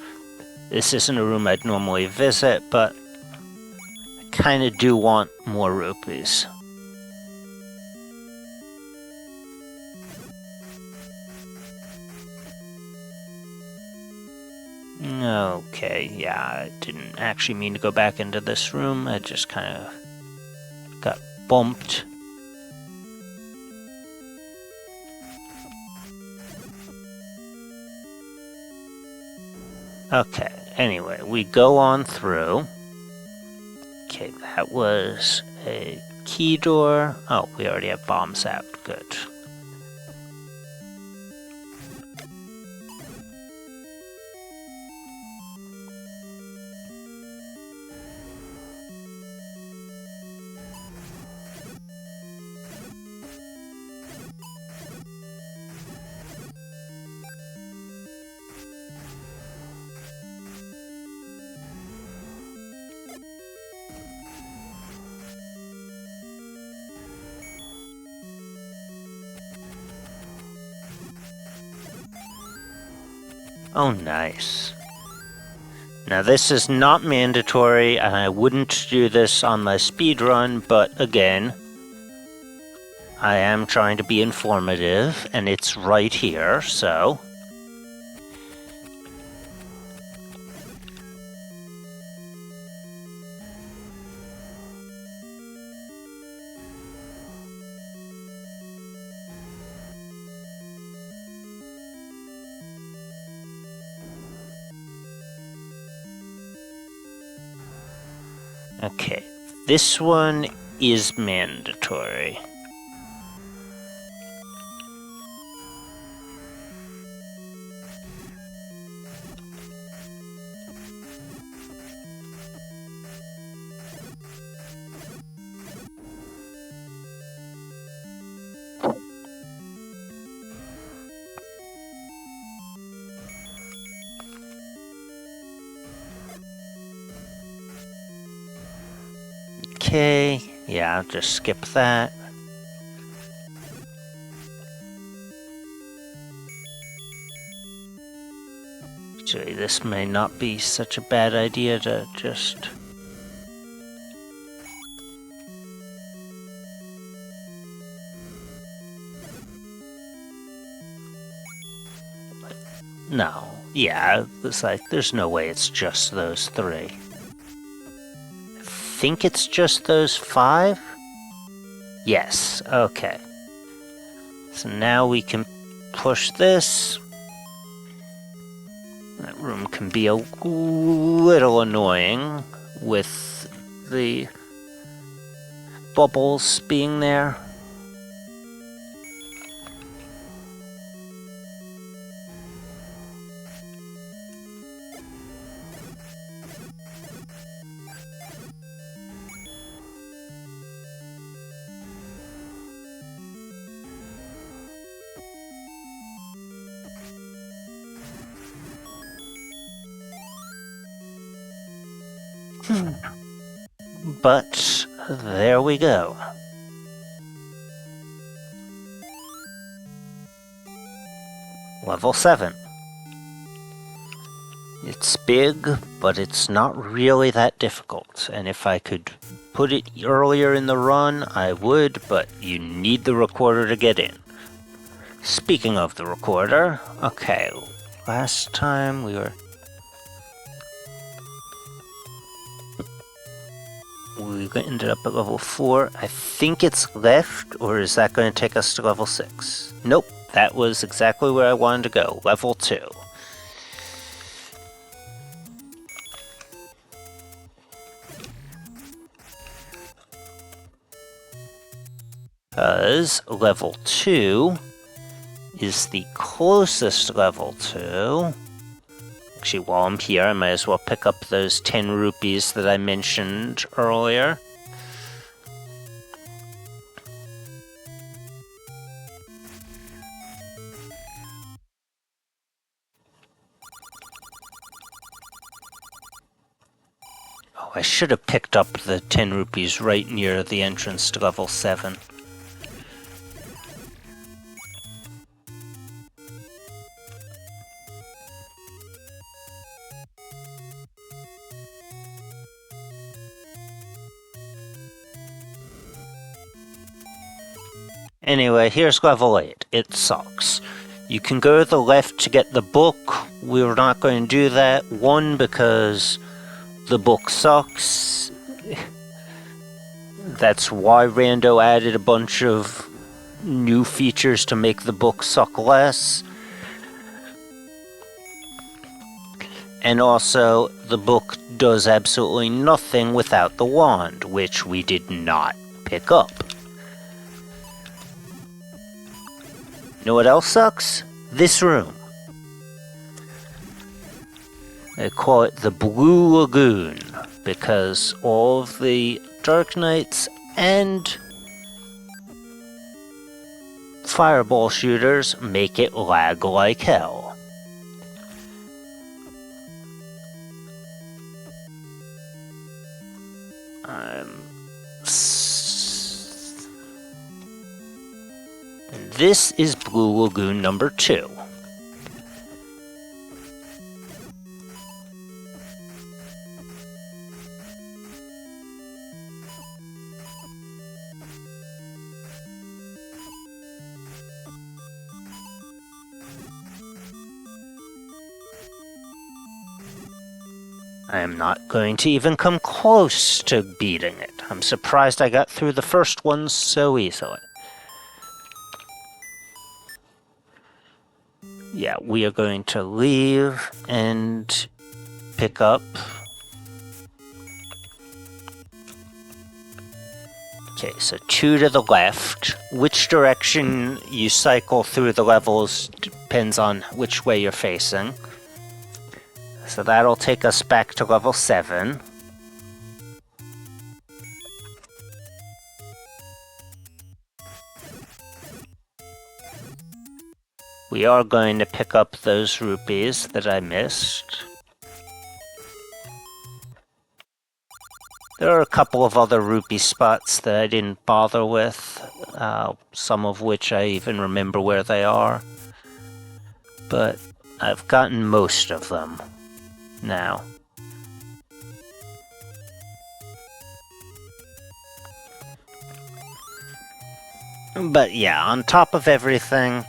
S1: This isn't a room I'd normally visit, but I kinda do want more rupees. Okay, yeah, I didn't actually mean to go back into this room. I just kind of got bumped. Okay, anyway, we go on through. Okay, that was a key door. Oh, we already have bombs out. Good. Oh, nice. Now, this is not mandatory, and I wouldn't do this on my speedrun, but again, I am trying to be informative, and it's right here, so... Okay, this one is mandatory. Okay, yeah, I'll just skip that. Actually, this may not be such a bad idea to just... No, yeah, it's like, there's no way it's just those three. I think it's just those 5? Yes, okay. So now we can push this. That room can be a little annoying with the bubbles being there. But there we go. Level 7. It's big, but it's not really that difficult. And if I could put it earlier in the run, I would, but you need the recorder to get in. Speaking of the recorder, okay, last time we ended up at level 4. I think it's left, or is that going to take us to level 6? Nope, that was exactly where I wanted to go, level 2. Because level 2 is the closest level to... Actually, while I'm here, I might as well pick up those 10 rupees that I mentioned earlier. Oh, I should have picked up the 10 rupees right near the entrance to level 7. Anyway, here's level 8. It sucks. You can go to the left to get the book. We're not going to do that. 1, because the book sucks. That's why Rando added a bunch of new features to make the book suck less. And also, the book does absolutely nothing without the wand, which we did not pick up. You know what else sucks? This room. They call it the Blue Lagoon, because all of the Dark Knights and fireball shooters make it lag like hell. This is Blue Lagoon number 2. I am not going to even come close to beating it. I'm surprised I got through the first one so easily. Yeah, we are going to leave and pick up. Okay, so 2 to the left. Which direction you cycle through the levels depends on which way you're facing. So that'll take us back to level 7. We are going to pick up those rupees that I missed. There are a couple of other rupee spots that I didn't bother with, some of which I even remember where they are. But I've gotten most of them now. But yeah, on top of everything,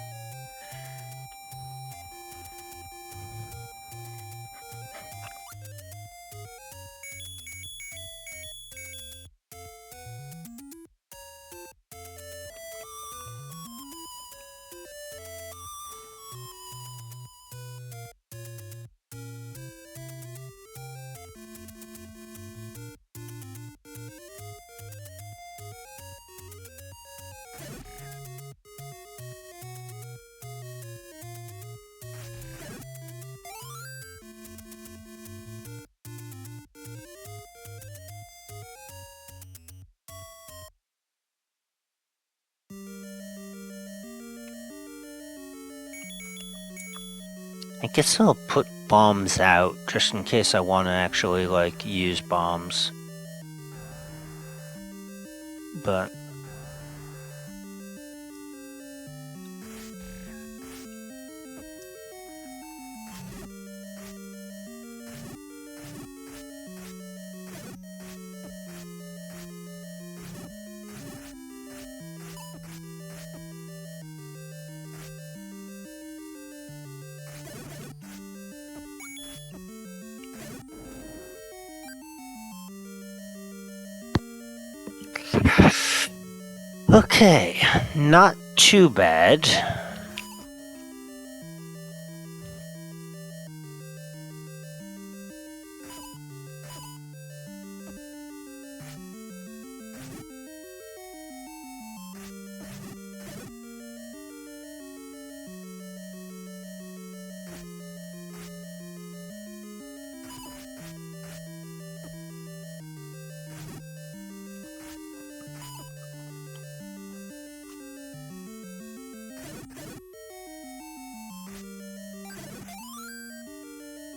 S1: I guess I'll put bombs out just in case I want to actually, like, use bombs. But okay, not too bad.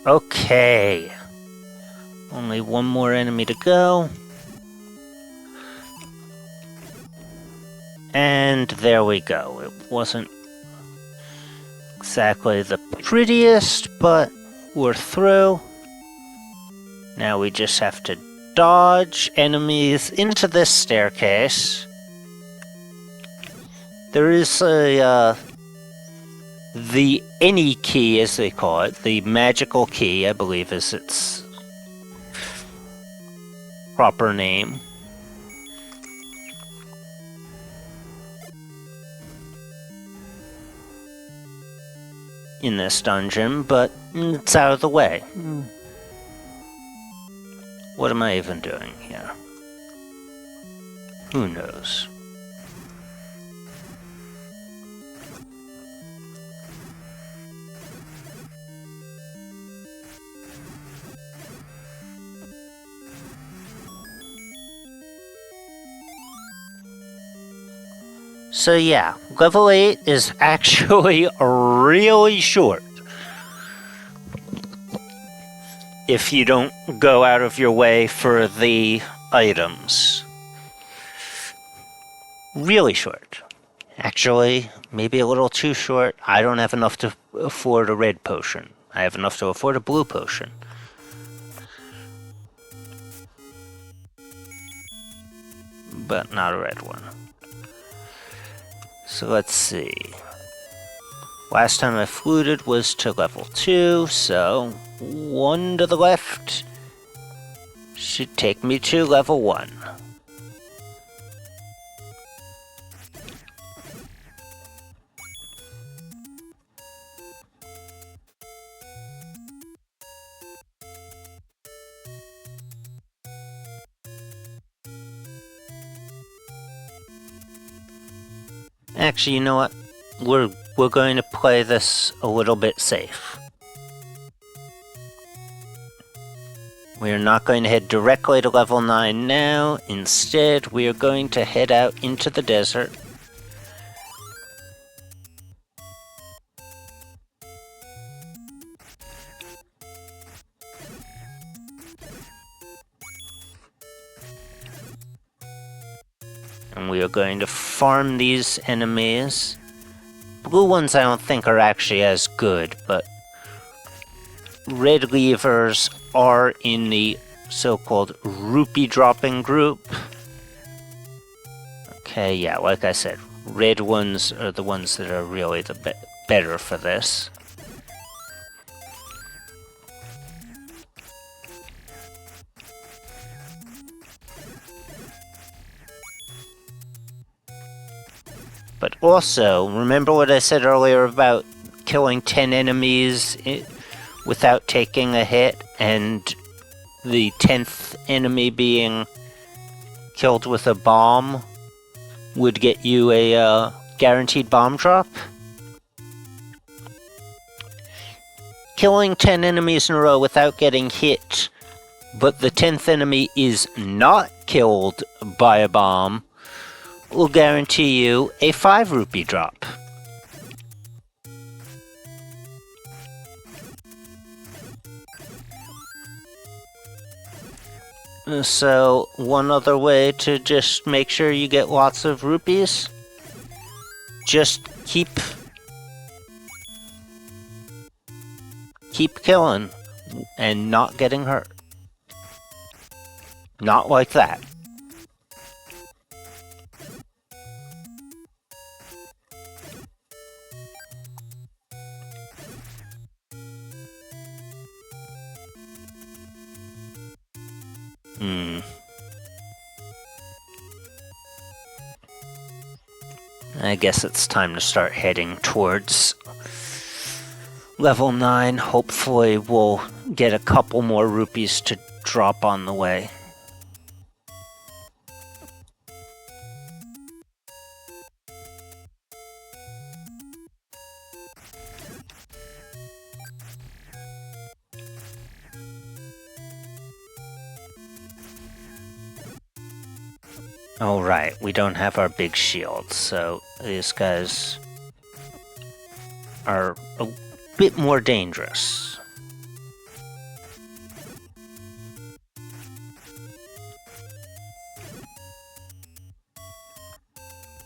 S1: Okay. Only one more enemy to go. And there we go. It wasn't exactly the prettiest, but we're through. Now we just have to dodge enemies into this staircase. There is the any key, as they call it, the magical key, I believe is its proper name. In this dungeon, but it's out of the way. What am I even doing here? Who knows? So yeah, level 8 is actually really short. If you don't go out of your way for the items. Really short. Actually, maybe a little too short. I don't have enough to afford a red potion. I have enough to afford a blue potion. But not a red one. So let's see. Last time I fluted was to level 2, so 1 to the left Should take me to level 1. Actually, you know what? We're going to play this a little bit safe. We're not going to head directly to level 9 now. Instead, we are going to head out into the desert. And we are going to farm these enemies. Blue ones I don't think are actually as good, but red levers are in the so-called rupee dropping group. Okay, yeah, like I said, red ones are the ones that are really the better for this. But also, remember what I said earlier about killing 10 enemies without taking a hit, and the 10th enemy being killed with a bomb would get you a guaranteed bomb drop? Killing 10 enemies in a row without getting hit, but the 10th enemy is not killed by a bomb, will guarantee you a 5 rupee drop. So, one other way to just make sure you get lots of rupees, just keep killing and not getting hurt. Not like that. I guess it's time to start heading towards level 9. Hopefully we'll get a couple more rupees to drop on the way. Oh right, we don't have our big shields, so these guys are a bit more dangerous.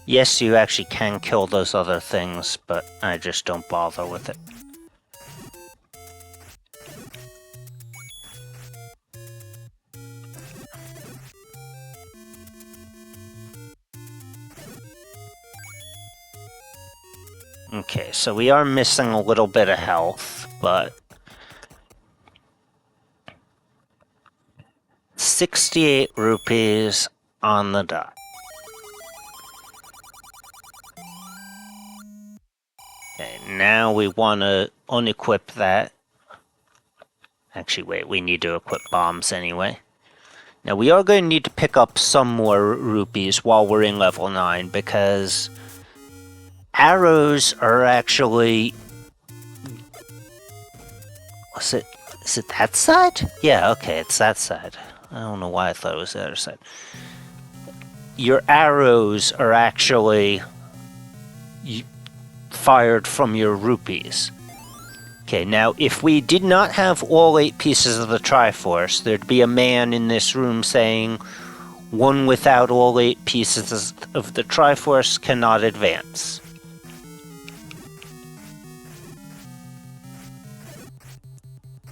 S1: Yes, you actually can kill those other things, but I just don't bother with it. Okay, so we are missing a little bit of health, but 68 rupees on the dot. Okay, now we want to unequip that. Actually, wait, we need to equip bombs anyway. Now, we are going to need to pick up some more rupees while we're in level 9, because arrows are actually... Is it that side? Yeah, okay, it's that side. I don't know why I thought it was the other side. Your arrows are actually fired from your rupees. Okay, now if we did not have all 8 pieces of the Triforce, there'd be a man in this room saying, "One without all 8 pieces of the Triforce cannot advance."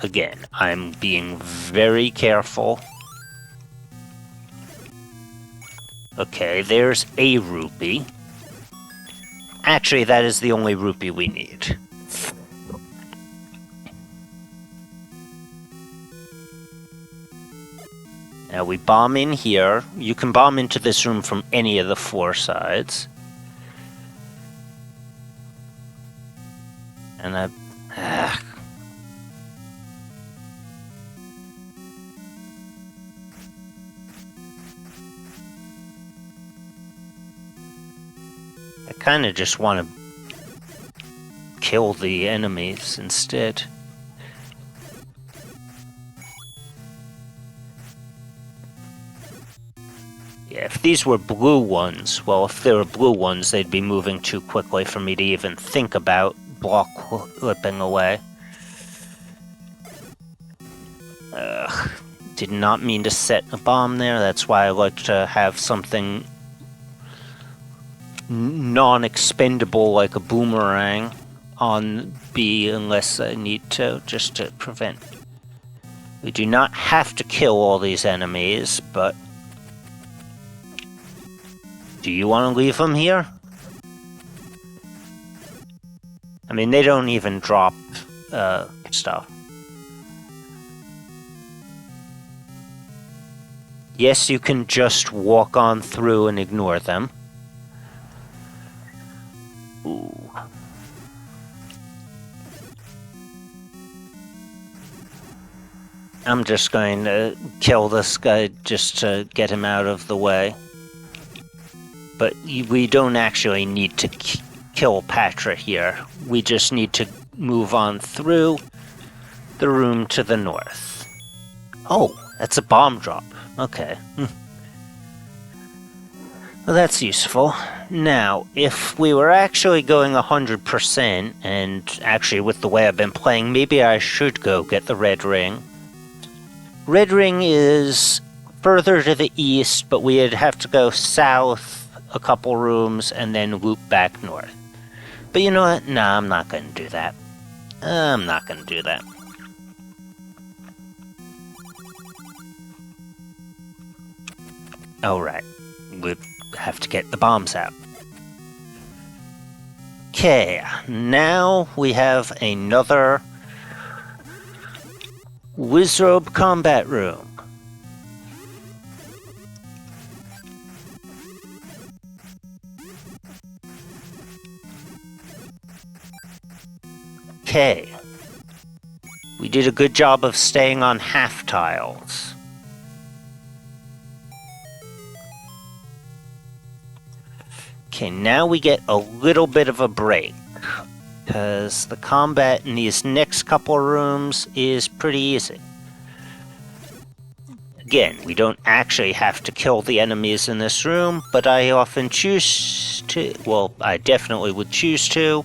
S1: Again, I'm being very careful. Okay, there's a rupee. Actually, that is the only rupee we need. Now we bomb in here. You can bomb into this room from any of the 4 sides. And I kind of just want to kill the enemies instead. Yeah, if these were blue ones, well, if they were blue ones, they'd be moving too quickly for me to even think about block clipping away. Ugh, did not mean to set a bomb there. That's why I like to have something non-expendable like a boomerang on B unless I need to, just to prevent. We do not have to kill all these enemies, but do you want to leave them here? I mean, they don't even drop stuff. Yes, you can just walk on through and ignore them. Ooh. I'm just going to kill this guy just to get him out of the way. But we don't actually need to kill Patra here. We just need to move on through the room to the north. Oh, that's a bomb drop. Okay. Well, that's useful. Now, if we were actually going 100%, and actually with the way I've been playing, maybe I should go get the red ring. Red ring is further to the east, but we'd have to go south a couple rooms and then loop back north. But you know what? Nah, I'm not going to do that. I'm not going to do that. Alright, we have to get the bombs out. Okay, now we have another Wizrobe combat room. Okay. We did a good job of staying on half tiles. Okay, now we get a little bit of a break, because the combat in these next couple rooms is pretty easy. Again, we don't actually have to kill the enemies in this room, but I often choose to, well, I definitely would choose to,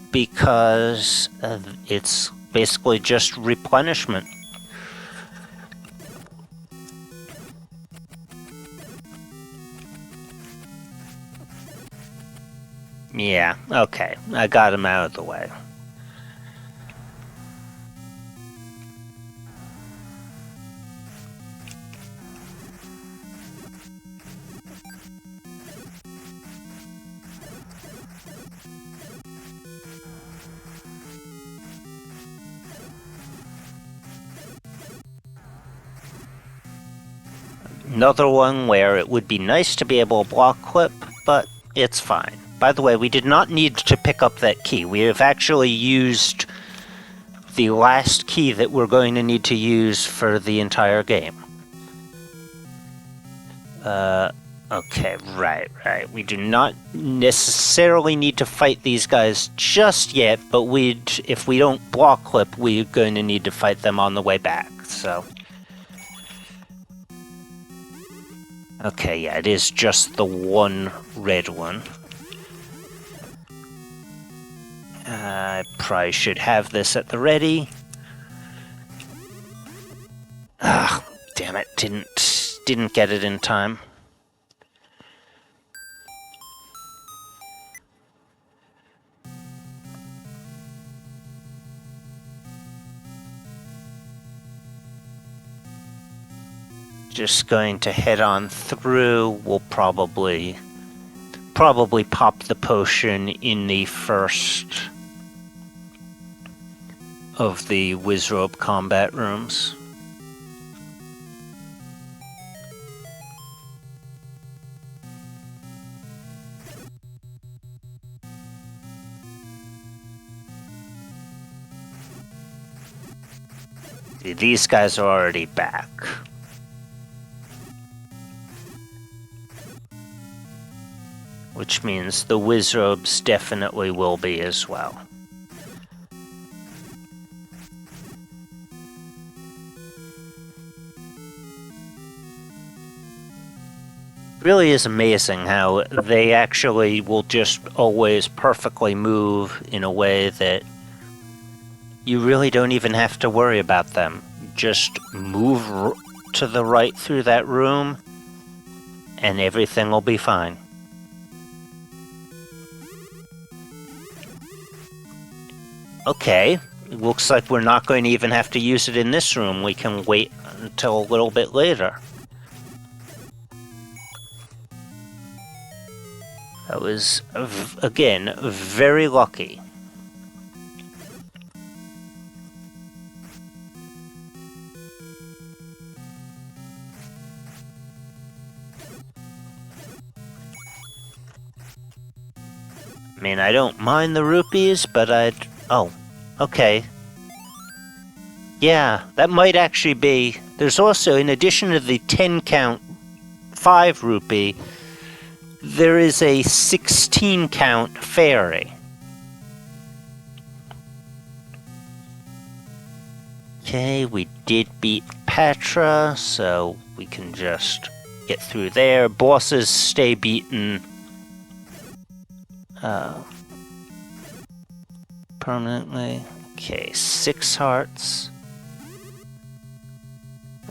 S1: because it's basically just replenishment. Yeah, okay, I got him out of the way. Another one where it would be nice to be able to block clip, but it's fine. By the way, we did not need to pick up that key. We have actually used the last key that we're going to need to use for the entire game. Okay, right. We do not necessarily need to fight these guys just yet, but if we don't block clip, we're going to need to fight them on the way back, so. Okay, yeah, it is just the one red one. I probably should have this at the ready. Ah, damn it, didn't get it in time. Just going to head on through. We'll probably pop the potion in the first of the Wizrobe combat rooms. See, these guys are already back. Which means the wizrobes definitely will be as well. Really is amazing how they actually will just always perfectly move in a way that you really don't even have to worry about them. Just move to the right through that room and everything will be fine. Okay, it looks like we're not going to even have to use it in this room. We can wait until a little bit later. That was, again, very lucky. I mean, I don't mind the rupees, but I'd... Oh, okay. Yeah, that might actually be... There's also, in addition to the 10 count 5 rupee, there is a 16 count fairy. Okay, we did beat Petra, so we can just get through there. Bosses stay beaten permanently. Okay, 6 hearts.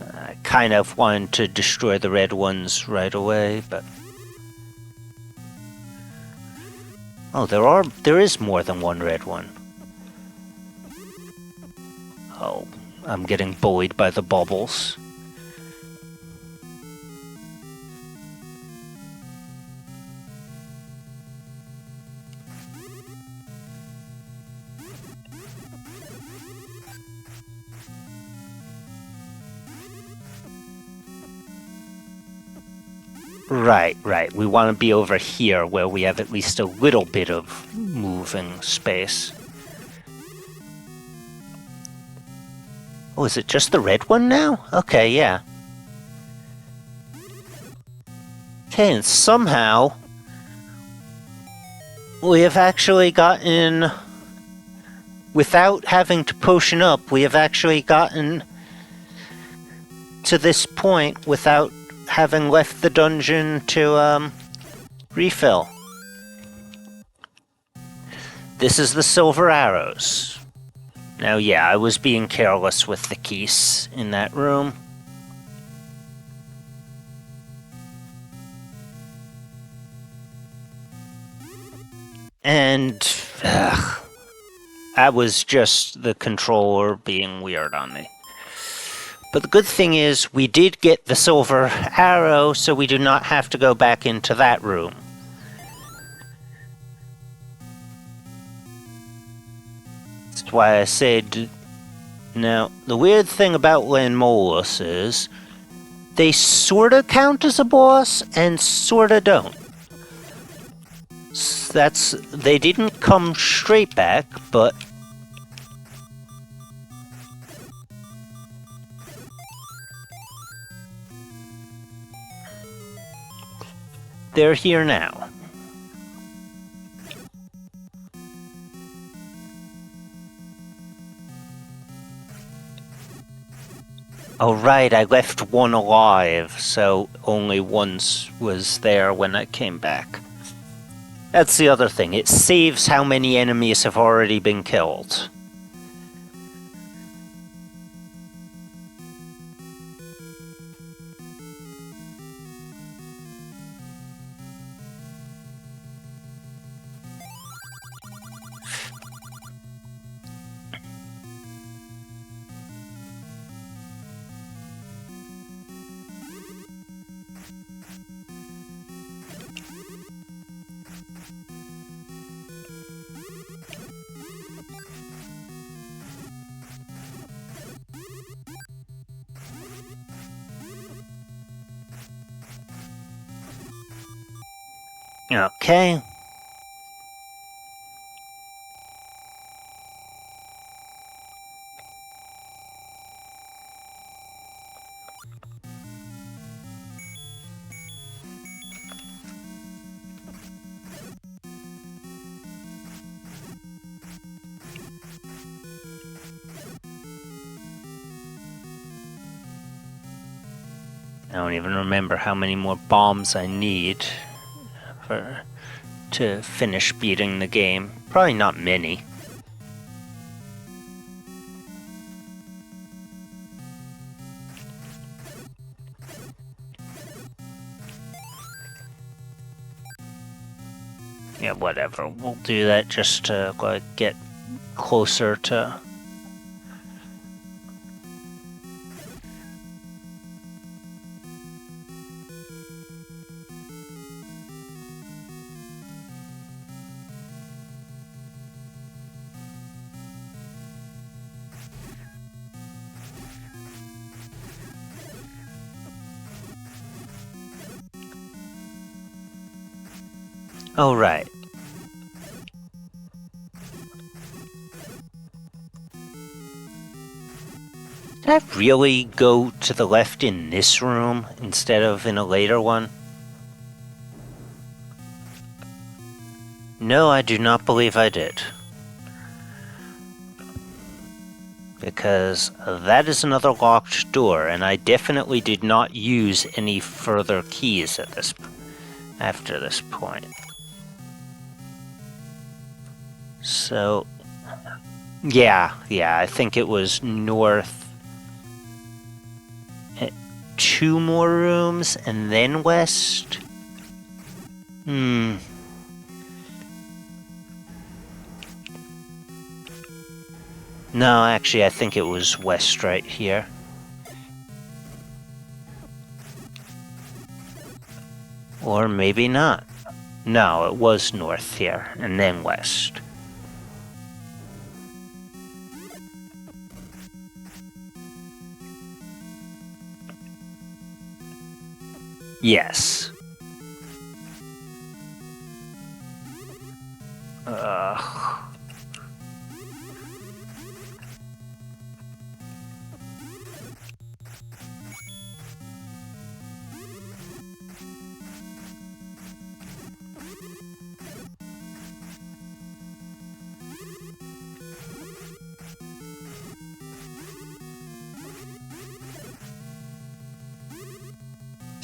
S1: I kind of wanted to destroy the red ones right away, but... Oh, there is more than one red one. Oh, I'm getting bullied by the bubbles. Right. We want to be over here where we have at least a little bit of moving space. Oh, is it just the red one now? Okay, yeah. Okay, and somehow we have actually gotten, without having to potion up, we have actually gotten to this point without having left the dungeon to refill. This is the silver arrows. Now, yeah, I was being careless with the keys in that room. And that was just the controller being weird on me. But the good thing is we did get the silver arrow, so we do not have to go back into that room. That's why I said... Now, the weird thing about Landmolus is they sorta count as a boss and sorta don't. They didn't come straight back, but... They're here now. Oh right, I left one alive, so only one was there when I came back. That's the other thing, it saves how many enemies have already been killed. Okay. don't even remember how many more bombs I need to finish beating the game. Probably not many. Yeah, whatever. We'll do that just to like get closer to... Oh, right. Did I really go to the left in this room instead of in a later one? No, I do not believe I did. Because that is another locked door, and I definitely did not use any further keys after this point. So, yeah, I think it was north, 2 more rooms, and then west? No, actually, I think it was west right here. Or maybe not. No, it was north here, and then west. Yes.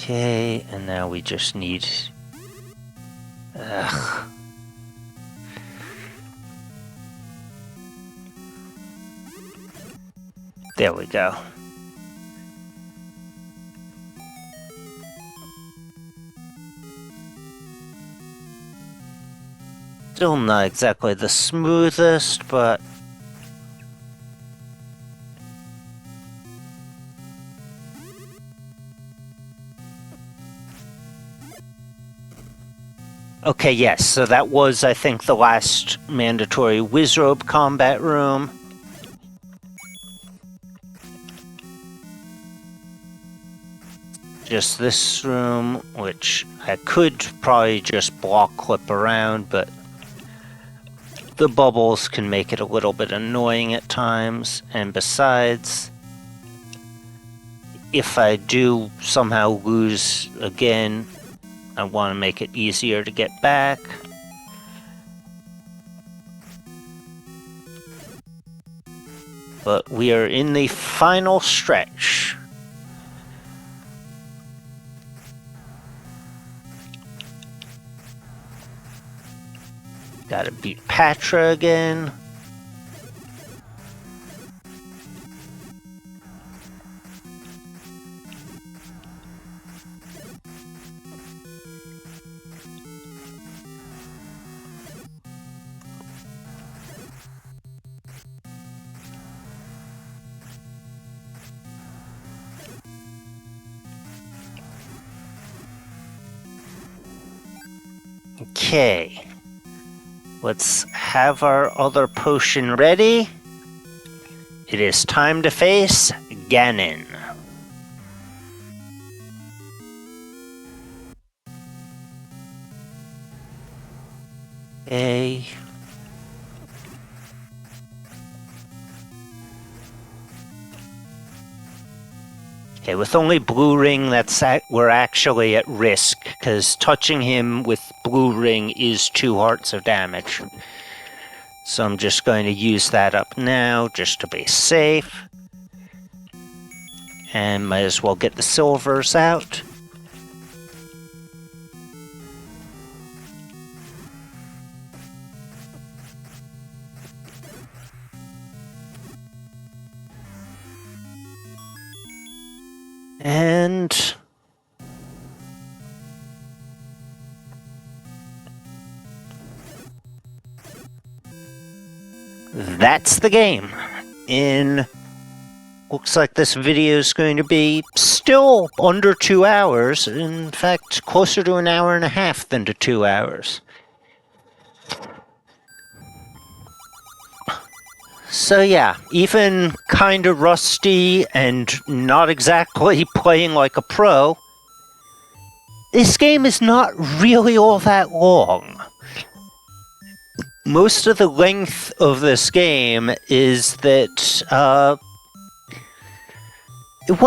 S1: Okay, and now we just need... There we go. Still not exactly the smoothest, but... Okay, yes, so that was, I think, the last mandatory Wizrobe combat room. Just this room, which I could probably just block clip around, but the bubbles can make it a little bit annoying at times, and besides, if I do somehow lose again, I want to make it easier to get back. But we are in the final stretch. Gotta beat Patra again. Okay. Let's have our other potion ready. It is time to face Ganon. Okay. Okay, with only blue ring, we're actually at risk, because touching him with blue ring is 2 hearts of damage. So I'm just going to use that up now, just to be safe. And might as well get the silvers out. And that's the game. Looks like this video is going to be still under 2 hours. In fact, closer to an hour and a half than to 2 hours. So yeah, even kind of rusty and not exactly playing like a pro, this game is not really all that long. Most of the length of this game is that it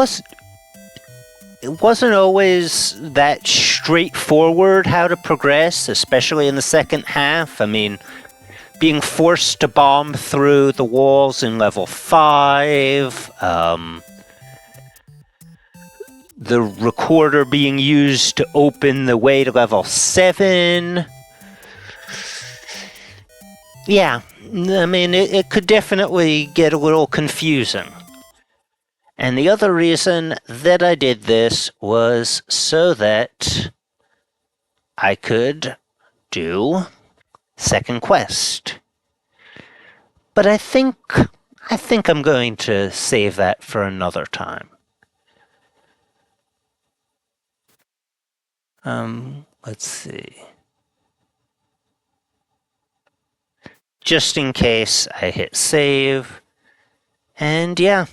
S1: wasn't always that straightforward how to progress, especially in the second half. I mean, being forced to bomb through the walls in level 5, the recorder being used to open the way to level 7. Yeah, I mean, it could definitely get a little confusing. And the other reason that I did this was so that I could do second quest. But I think I'm going to save that for another time. Let's see. Just in case I hit save. And yeah,